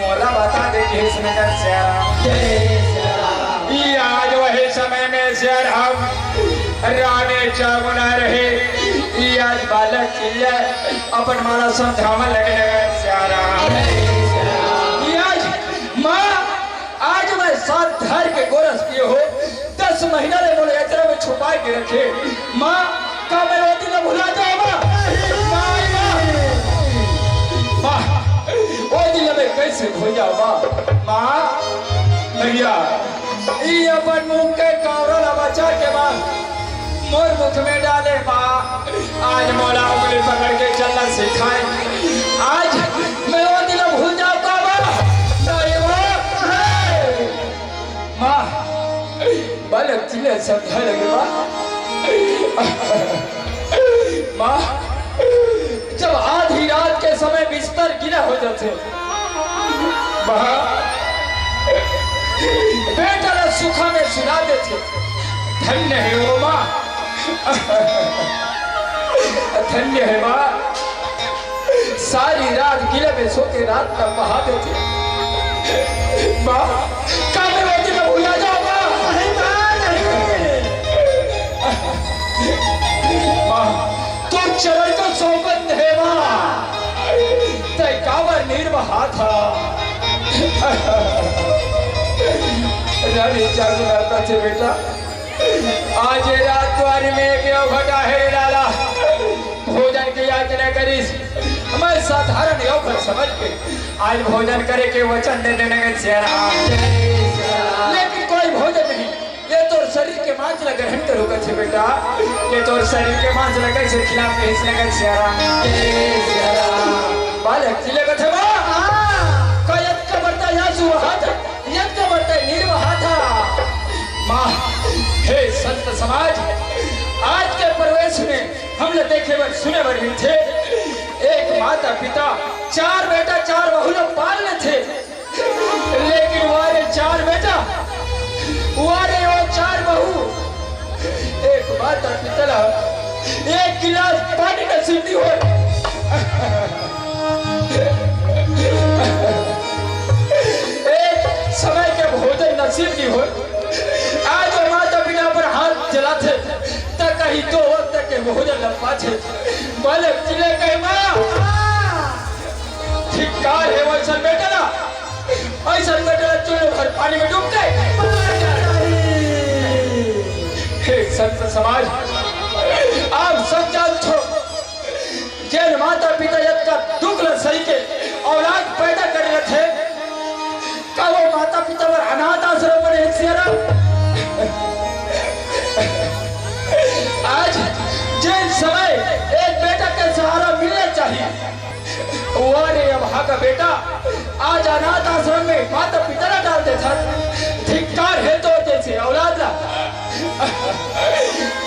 मोला बता दे कि इसमें आज वही समय में शेर हम रानी चावना रहे आज बालक चिल्ला अपन माला समझावा लगे माँ आज मैं 7 धर के गोरस किए हो 10 महीना ले बोले यात्रा में छुपा के रखे माँ का मैं वो दिन भुला जाऊंगा माँ वो दिन में कैसे भूल जाऊंगा माँ भैया ये अपन मुंह के कौरल बचा के माँ मोर मुख में डाले माँ आज मौला उंगली पकड़ के चलना सिखाए आज मैं वो दिन भूल जाऊंगा माँ बालक चिल्ले समझा लगे माँ जब आधी रात के समय बिस्तर गिरा हो जाते माँ बेटा ने सुखा में सुना देते धन्य है वो माँ धन्य है माँ सारी रात गिले में सो के रात तक बहा देते माँ कामे रोटी में भूला जाऊंगा माँ तुम चरण को सौगंध है माँ तय कावर निर्वाह था रानी चावला थे बेटा आज रात द्वार में क्यों घटा है डाला भोजन की याचना करीस मैं साधारण योग्य समझ के आज भोजन करे के वचन दे देने के लेकिन कोई भोजन नहीं ये तो शरीर के मांस ला ग्रहण करो कथे बेटा ये तोर शरीर के मांस लगे से खिलाफ के हिस्से लगे सियारा बालक चिले कथे बा कयत का बर्ता यासु हाथ यत का बर्ता निर्वहा था मां हे संत समाज आज के प्रवेश में हमने देखे वर सुने वर भी थे एक माता पिता चार बेटा चार बहू लोग पालने थे लेकिन वारे चार बेटा वारे वो चार बहू एक माता पिता एक गिलास पानी नसीब नहीं हो एक समय के भोजन नसीब नहीं हो आज वो माता पिता पर हाथ जलाते तक कहीं दो वक्त के भोजन लंबा थे बालक चिले कहे माँ धिक्कार है वैसा बेटा ना ऐसा बेटा चूल्हे भर पानी में डूब गए संत समाज आप सब जानते हो जैन माता पिता यद का दुख ल सही के औलाद पैदा कर रहे थे का वो माता पिता पर अनाथ आश्रम पर एक सियारा आज जैन समय एक बेटा के सहारा मिलना चाहिए वारे अब का बेटा आज अनाथ आश्रम में माता पिता न डालते था धिक्कार है तो जैसे औलाद ला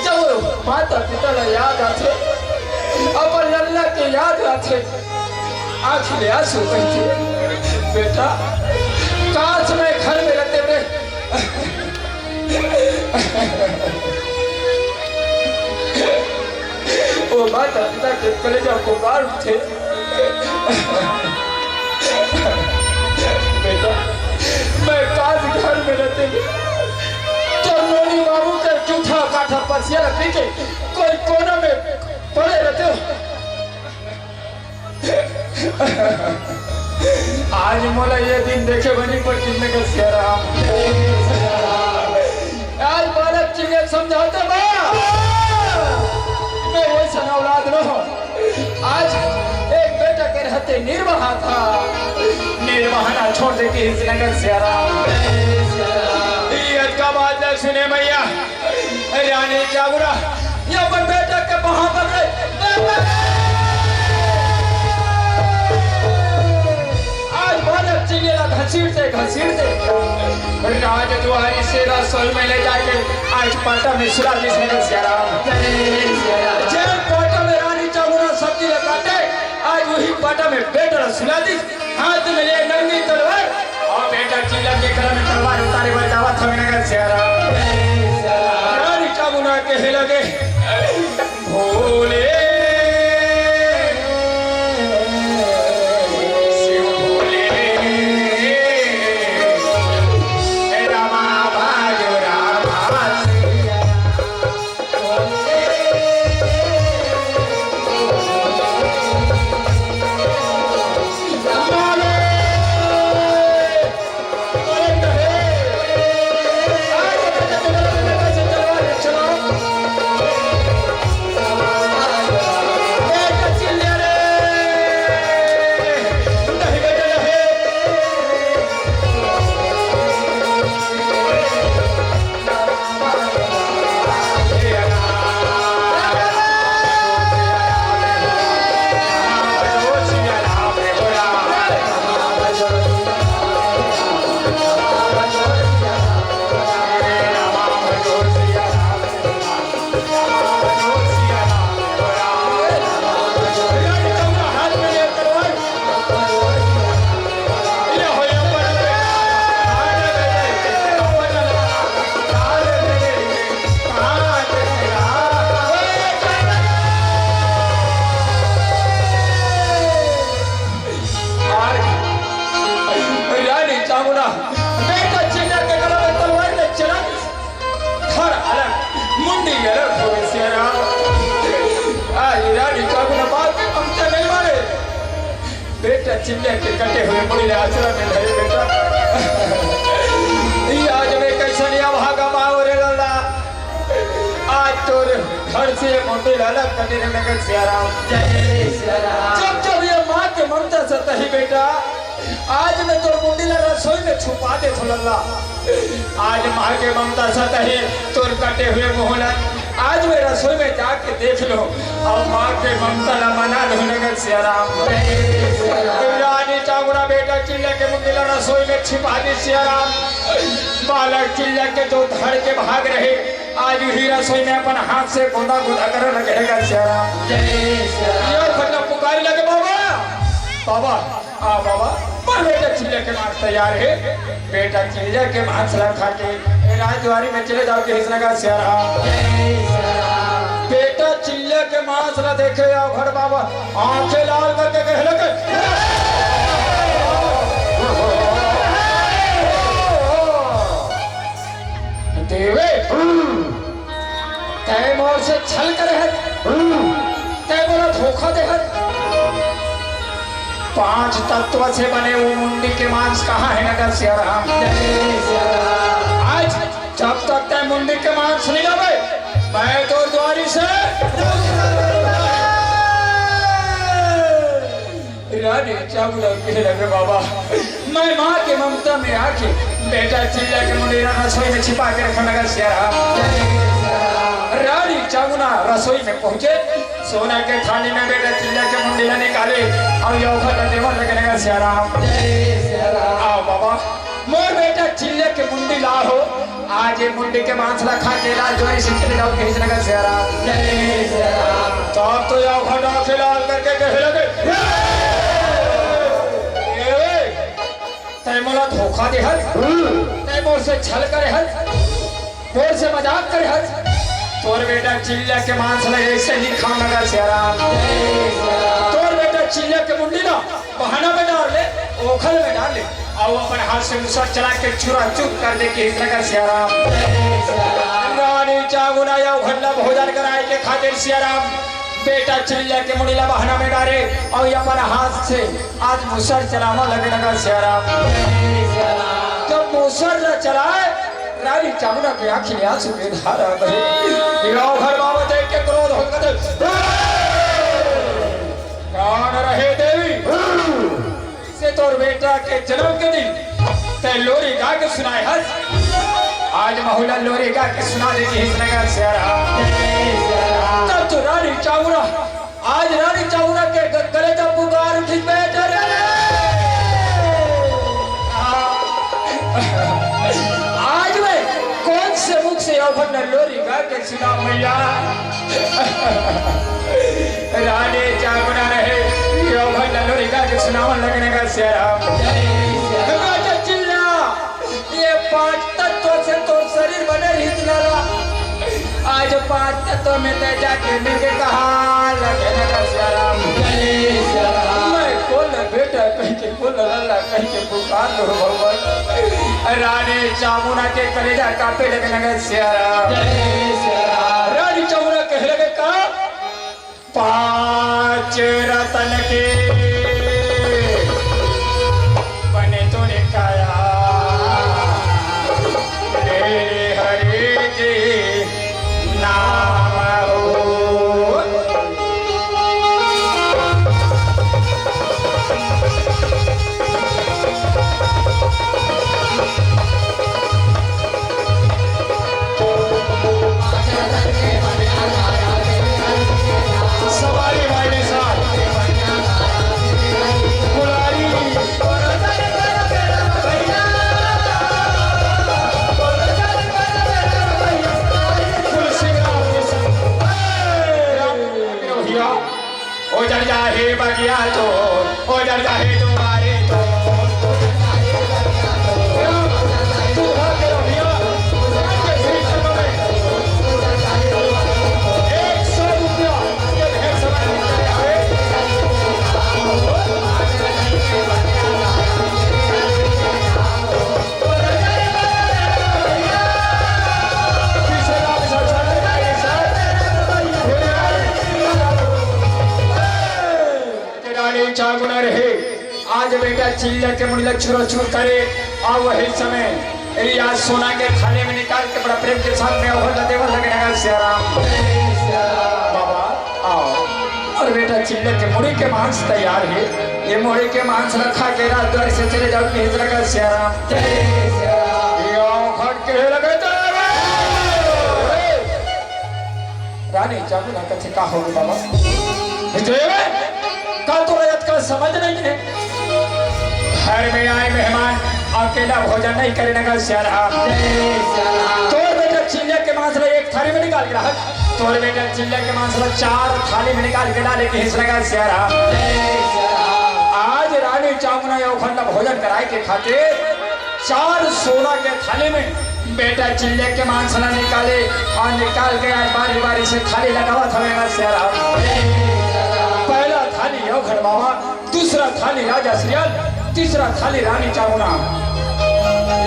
जब माता पिता ला याद आते अपन अल्लाह के याद आते आखिर आंसू कहते बेटा काश मैं घर में रहते हुए वो माता पिता के कलेजा को गाड़ उठे बेटा मैं काश घर में रहते तो नोनी बाबू के जूठा काठा पसिया पी के कोई कोना में पड़े रहते हो आज मोला ये दिन देखे बनी पर कितने का सियारा आज बालक चिड़िया समझाते बा मैं वैसा औलाद न हो आज एक बेटा के रहते निर्वाहा था निर्वाहना छोड़ देती इस नगर सियारा यद का बात न सुने मैया रानी जागुरा ये अपन बेटा के वहां पर आज बालक चिड़िया घसीटते राज द्वारी से रसोई में ले जाके आज पाटा में सुला दी सियारा जब पाटा में रानी जागुरा सब्जी लगाते आज वही पाटा में बेटा सुला दी हाथ में ले नंगी तलवार और बेटा चिल्ला के गला में तलवार उतारे हुए दावा था नगर सियारा रानी जागुरा कहे लगे भोले चिल्ले के कटे हुए मुड़ी आचरण में धरे बेटा आज में कैसा नहीं भागा मावरे लाला आज तोर घर से मोटे लाला करने लगे सियाराम जय सियाराम जब ये माँ के ममता से तही बेटा आज मैं तो मुंडीला रसोई में छुपा दे थोड़ा। आज माँ के ममता सत है तोर कटे हुए मोहला। आज मैं रसोई में जाके देख लो और माँ के ममता ला मना लो नगर सियाराम। रानी चामुरा बेटा चिल्ला के मुंडीला रसोई में छिपा दे सियाराम। बालक चिल्ला के जो धड़ के भाग रहे आज ही रसोई में अपन हाथ से गोदा गोदा कर लगेगा सियाराम। ये खन्ना पुकारी लगे बाबा बाबा आ बाबा पर बेटा चिल्ले के मांस तैयार है। बेटा चिल्ले के मांस ला खा के राजद्वारी में चले जाओ के हिस्सा सियाराम। बेटा चिल्ले के मांस ला देखे आओ घर बाबा आंखें लाल करके कह लगे देवे तय मोर से छल करे है तय बोला धोखा दे है। 5 तत्व से बने वो मुंडी के मांस कहाँ है नगर सियाराम। आज जब तक तय मुंडी के मांस नहीं लावे मैं तो द्वारी से रानी चावला के लगे बाबा मैं माँ के ममता में आके बेटा चिल्ला के मुंडी रसोई में छिपा के रखा नगर सियाराम। रानी चामुना रसोई में पहुंचे सोना के थाली में बेटा चिल्ला के मुंडी निकाले और यौखा देवर लगने का सियाराम। आओ बाबा मोर बेटा चिल्ले के मुंडी ला हो आज ये मुंडी के मांस ला खा के राजद्वारी से चले जाओ भेजने का सियाराम। तब तो यौखा डाके लाल करके कहे लगे तय मोला धोखा दे हल तय मोर से छल करे हल मोर से मजाक करे हल तोर बेटा चिल्ला के मांस लगे ऐसे ही खाना का सियाराम। तोर बेटा चिल्ला के मुंडी ना बहाना में डाल ले ओखल में डाल ले और अपन हाथ से मुसर चला के चूरा चूर कर दे के हिस्सा का सियाराम। रानी चामुना या उखला भोजन कराए के खातिर सियाराम बेटा चिल्ला के मुंडी ला बहाना में डाले और अपन हाथ से आज मुसर चलाना लगे लगा सियाराम। जब मुसर न चलाए रानी चामुंडा के आंखी में आंसू की धारा बही। घर बाबा देख के क्रोध हो गए कौन रहे देवी से तोर बेटा के जन्म के दिन ते लोरी गा के सुनाए हस आज महुला लोरी गा के सुना देगी इस नगर सियाराम। तब तो रानी चामुंडा आज रानी चामुंडा के गले का पुकार उठी बेटा से मुख से अभन लोरी गा के सुना मैया। रानी चामुंडा रहे अभन लोरी गा के सुनावन लगने का सियाराम। चिल्ला ये 5 तत्व से तो शरीर बने हितला आज 5 तत्व में ते जाके मिलके कहा लगने का सियाराम। मैं बोल बेटा कहीं के बोल लल्ला कहीं के पुकार लो भगवान। रानी चामुंडा के कलेजा कांपे लगे नगर सियाराम। रानी चामुंडा कह लगे का 5 रतन के बने तो ने काया ले हरे के नाम हो। सवारी वाले साथ बुलारी ओ जड़ जाहे बगिया तो ओ जड़ जाहे तुम्हारे तो चामुंडा रहे आज बेटा चिल्ला के मुंडी छुरा छुर करे और वही समय रियाज सोना के खाने में निकाल के बड़ा प्रेम के साथ में और देवर लगेगा सियाराम। बाबा आओ तोर बेटा चिल्ले के मुड़ी के मांस तैयार है। ये मुड़ी के मांस रखा के रात द्वार से चले जाओ कि हिजरा का सियाराम खट के लगे रानी जागू ना कथे का होगी बाबा कल तो रजत का समझ नहीं है। घर में आए मेहमान अकेला भोजन नहीं करने का सियाराम तोर बेटा चिल्ले के मांस एक थाली में निकाल के रहा। तोर बेटा चिल्ले के मांस 4 थाली में निकाल के डाले कि हिजरा का सियाराम आज रानी चामुना यौखंड भोजन कराए के खातिर 4 सोना के थाली में बेटा चिल्ले के मांस न निकाले और निकाल के आज बारी बारी से थाली लगावा था मेरा सियाराम। पहला थाली यौखंड बाबा, दूसरा थाली राजा श्रीयल, तीसरा थाली रानी चामुना,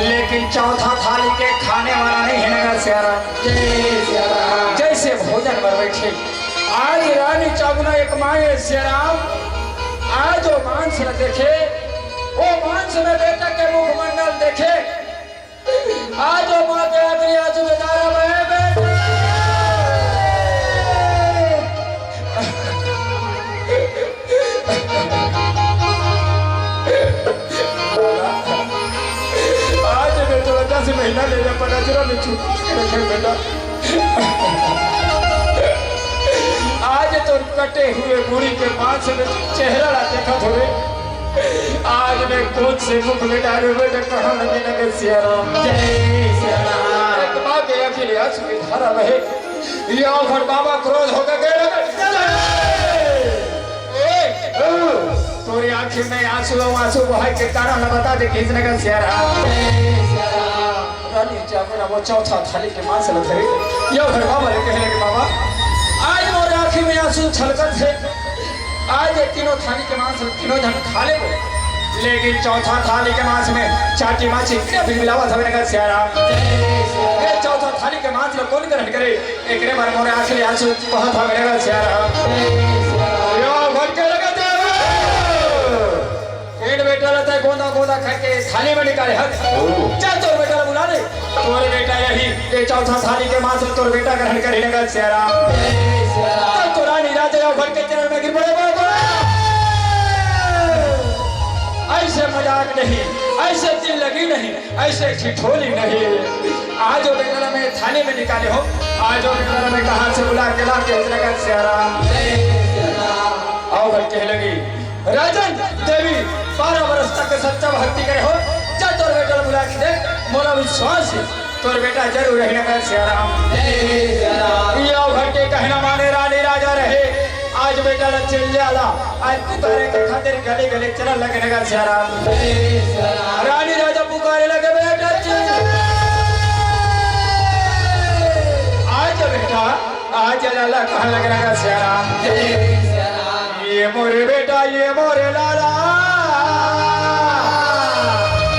लेकिन चौथा थाली के खाने वाला नहीं है नगर सियाराम। जैसे भोजन पर बैठे आज रानी चामुना एक मांगे सियाराम आज वो मांस न देखे, वो मांस में बेटा के मुखमंडल देखे, आज वो माँ के आखिरी आंसू में धारा बहे बेटा आज मैं तो 10 महीना ले जा पड़ा जरा में छूट रखे बेटा। आज तो कटे हुए मुड़ी के मांस में चेहरा ना देखा थोड़े, आज मैं कौन से मुख में डाले बेटा कहाँ लगे नगर सियाराम एक माँ के अकेले आंसू की धारा बहे। यौखंड बाबा क्रोध होकर गए तोरी आंखें में आंसू बहाय के कारण न बता दे किस नगर सियाराम। रानी चामुना वो चौथा थाली के मांस लगे यौखंड बाबा ने कहने के बाबा आज मोरे आंखें में आंसू छलकत है, आज ये तीनों थाली के मांस तीनों जन खा ले, लेकिन चौथा थाली के मांस में चाटी माची भी मिलावा था नगर सियाराम। ये चौथा थाली के मांस लोग कौन ग्रहण करे, एक ने बार मोरे आंखें आंसू बहुत था नगर सियाराम। बेटा रहता है गोंदा गोंदा खा के थाली में निकाले हक चल तोर बेटा बुला ले, तोर बेटा यही ये चौथा थाली के मांस तोर बेटा ग्रहण करे नगर सियाराम। तब तो रानी राजा यौखंड के चरण में गिर पड़े बाबा ऐसे मजाक नहीं, ऐसे दिल लगी नहीं, ऐसे ठिठोली नहीं। आज वो बेटा में थाली में निकाले हो, आज वो बेटा में कहां से बुला के ला के नगर सियाराम। यौखंड कह लगी राजन देवी 12 वर्ष तक सच्चा भक्ति करे हो, चल तोर बेटा बुला के देख, मोला विश्वास है तोर बेटा जरूर रही नगर सियाराम। यौखंड के कहना माने रानी राजा रहे, आज बेटा चिल जाला आज पुकारे के खातिर गले गले चला लगे नगर सियाराम। रानी राजा पुकारे लगे बेटा आज बेटा आज लाला कहाँ लगे नगर सियाराम। ये मोरे बेटा ये मोरे लाला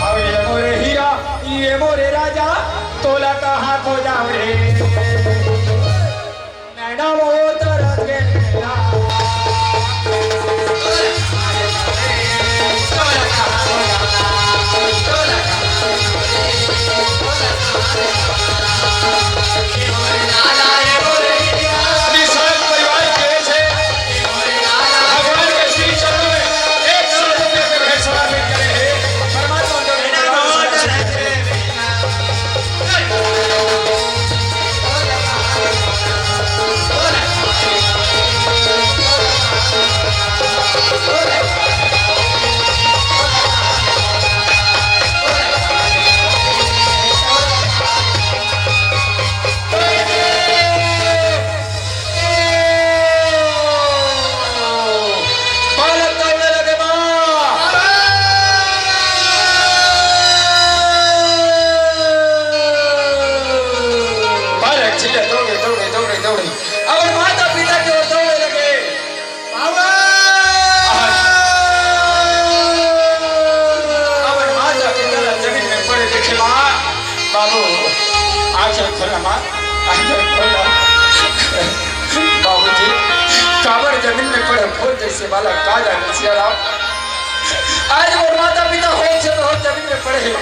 और ये मोरे हीरा ये मोरे राजा तोला कहाँ खो जाओ रे नैना मोर तरफ के बाबूजी काबर जमीन में पड़े फूल जैसे बालक का जाने सियाराम। आज वो माता पिता हो से तो जमीन में पड़े हैं,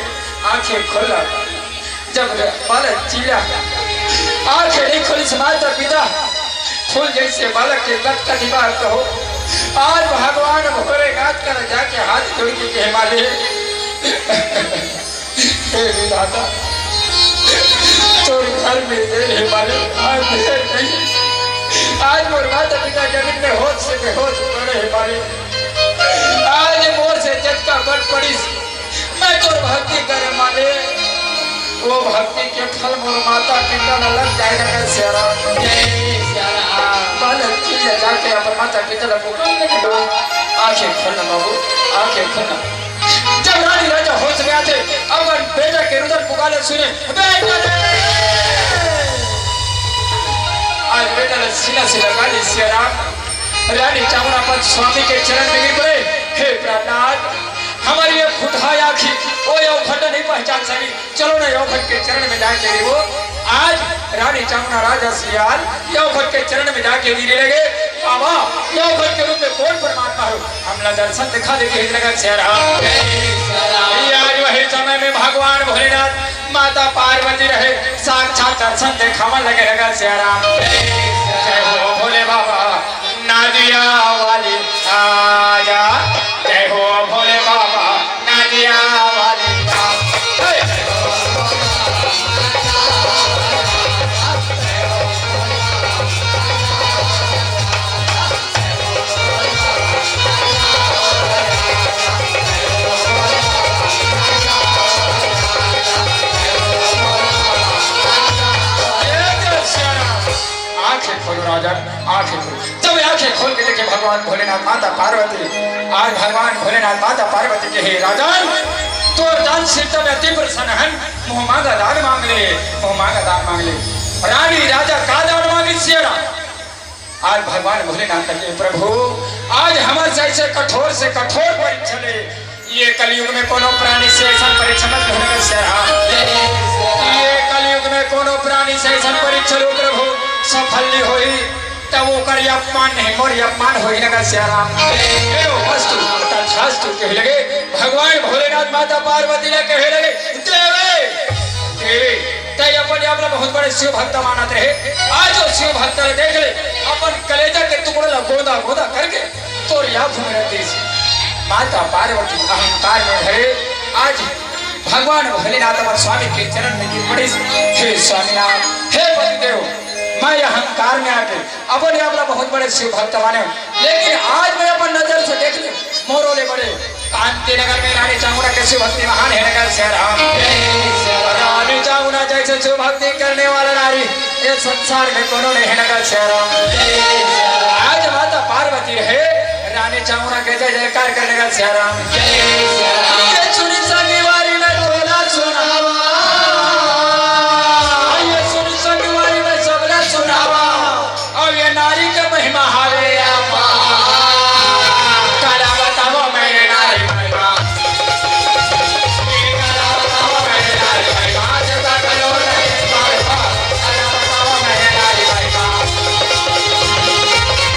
आंखें खोला जब बालक चिल्ला आंखें नहीं खोली से माता पिता फूल जैसे बालक के लट का दीवार कहो। आज भगवान भोलेनाथ कर जाके हाथ जोड़ के कहे माले हे विधाता तो घर में दे हे माले आज नहीं, आज मोर माता पिता जमीन में होश से बेहोश पड़े हे माले। आज मोर से जज का बट पड़ी मैं तो भक्ति करे माले, वो भक्ति के फल मोर माता पिता न लग जाएगा। सेरा बालक की जाके अपन माता पिता को पुकारने के बाद आंखें खोलना बाबू, आंखें खोलना। जब रानी राजा होश में आते अपन बेटा के रुदन पुकारे सुने बेटा आज बेटा ने सीना से लगा ली। सेरा रानी चामुंडा पर स्वामी के चरण में गिर पड़े। हे प्राणनाथ हमारी ये खुदाई आँखी वो यौखट नहीं पहचान सकी, चलो ना यौखट के चरण में जाके वो आज रानी चामुंडा राजा सियाल यौखट के चरण में जाके गिरे लगे। बाबा यौखट के रूप में कौन परमात्मा हो हमला दर्शन दिखा देके लगा। सेरा आज वही समय में भगवान भोलेनाथ माता पार्वती रहे साक्षात दर्शन दिखावन लगे लगा। सेरा जय हो भोले बाबा नादिया वाली आजा, जय हो भोले बाबा नादिया वाली आंखें खोलो राजा, आंखें खोलो। जब आंखें खोल के देखे भगवान भोलेनाथ माता पार्वती, आज भगवान भोलेनाथ माता पार्वती के हे राजन तो दान सिरता में अति प्रसन्न हन, मुँह मांगा दान मांग ले, मुँह मांगा दान मांग ले। रानी राजा का दान मांगी सेरा। आज भगवान भोलेनाथ के प्रभु आज हमारे ऐसे कठोर से कठोर परीक्षा ले, ये कलयुग में कोनो प्राणी से ऐसा परीक्षा मत होने का सेरा। ये कलयुग में कोनो प्राणी से ऐसा परीक्षा लो प्रभु सफल नहीं होई तब वो कर अपमान नहीं मोर अपमान होई ना श्याराम। वस्तु तथास्तु कहे लगे भगवान भोलेनाथ माता पार्वती ने कहे लगे देवे देवी तय अपन अपना बहुत बड़े शिव भक्त मानत रहे। आज वो शिव भक्त ने देख ले अपन कलेजा के टुकड़े ला गोदा गोदा करके तो या भूमि माता पार्वती अहंकार में भरे आज भगवान भोलेनाथ और स्वामी के चरण में गिर पड़ी। हे स्वामीनाथ हे पतिदेव मैं अहंकार में आके अपने अपना बहुत बड़े शिव भक्त माने, लेकिन आज मैं अपन नजर से देख ले मोरोले बड़े कांति नगर में रानी चामुंडा के शिव भक्ति महान है नगर से रानी चामुंडा जैसे शिव भक्ति करने वाला नारी ये संसार में कोनो नहीं है नगर से। आज माता पार्वती रहे रानी चामुंडा के जय जयकार करने का श्याराम। ये सुनी संगवारी में तोला सुनावा, ये सुनी संगवारी में सबला सुनावा, और ये नारी का महिमा हावे आपा काला बताओ मेरे नारी महिमा, काला बताओ मेरे नारी महिमा, जगा करो नहीं बाबा, काला बताओ मेरे नारी महिमा,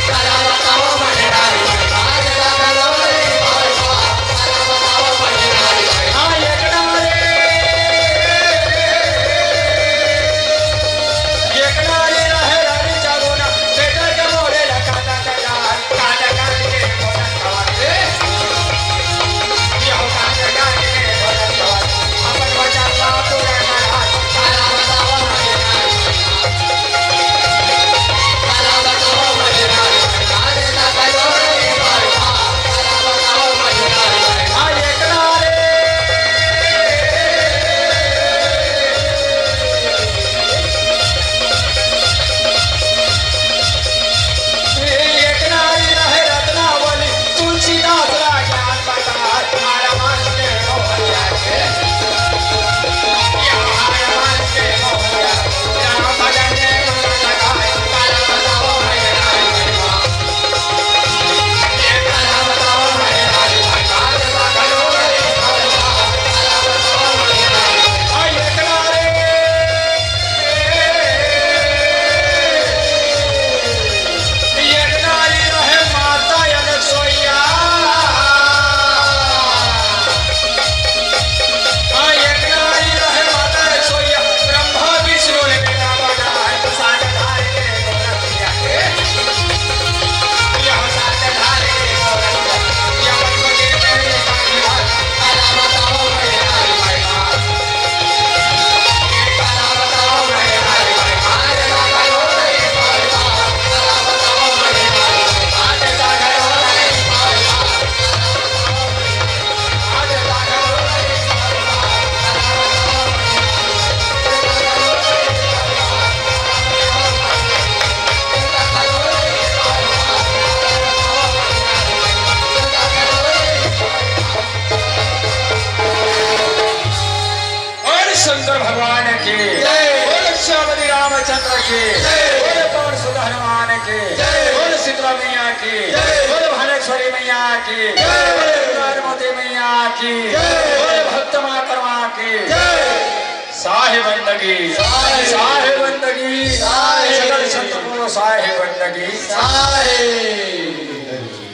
काला बताओ मेरे नारी महिमा, जगा करो नहीं बाबा, काला बताओ मेरे नारी की, बोले पवन सुत हनुमान की, बोले शीतला मैया की, बोले भानेश्वरी मैया की, बोले दुर्गावती मैया की, बोले भक्त माँ कर्मा की, साहे बंदगी, साहे बंदगी, सकल संत को साहे बंदगी, साहे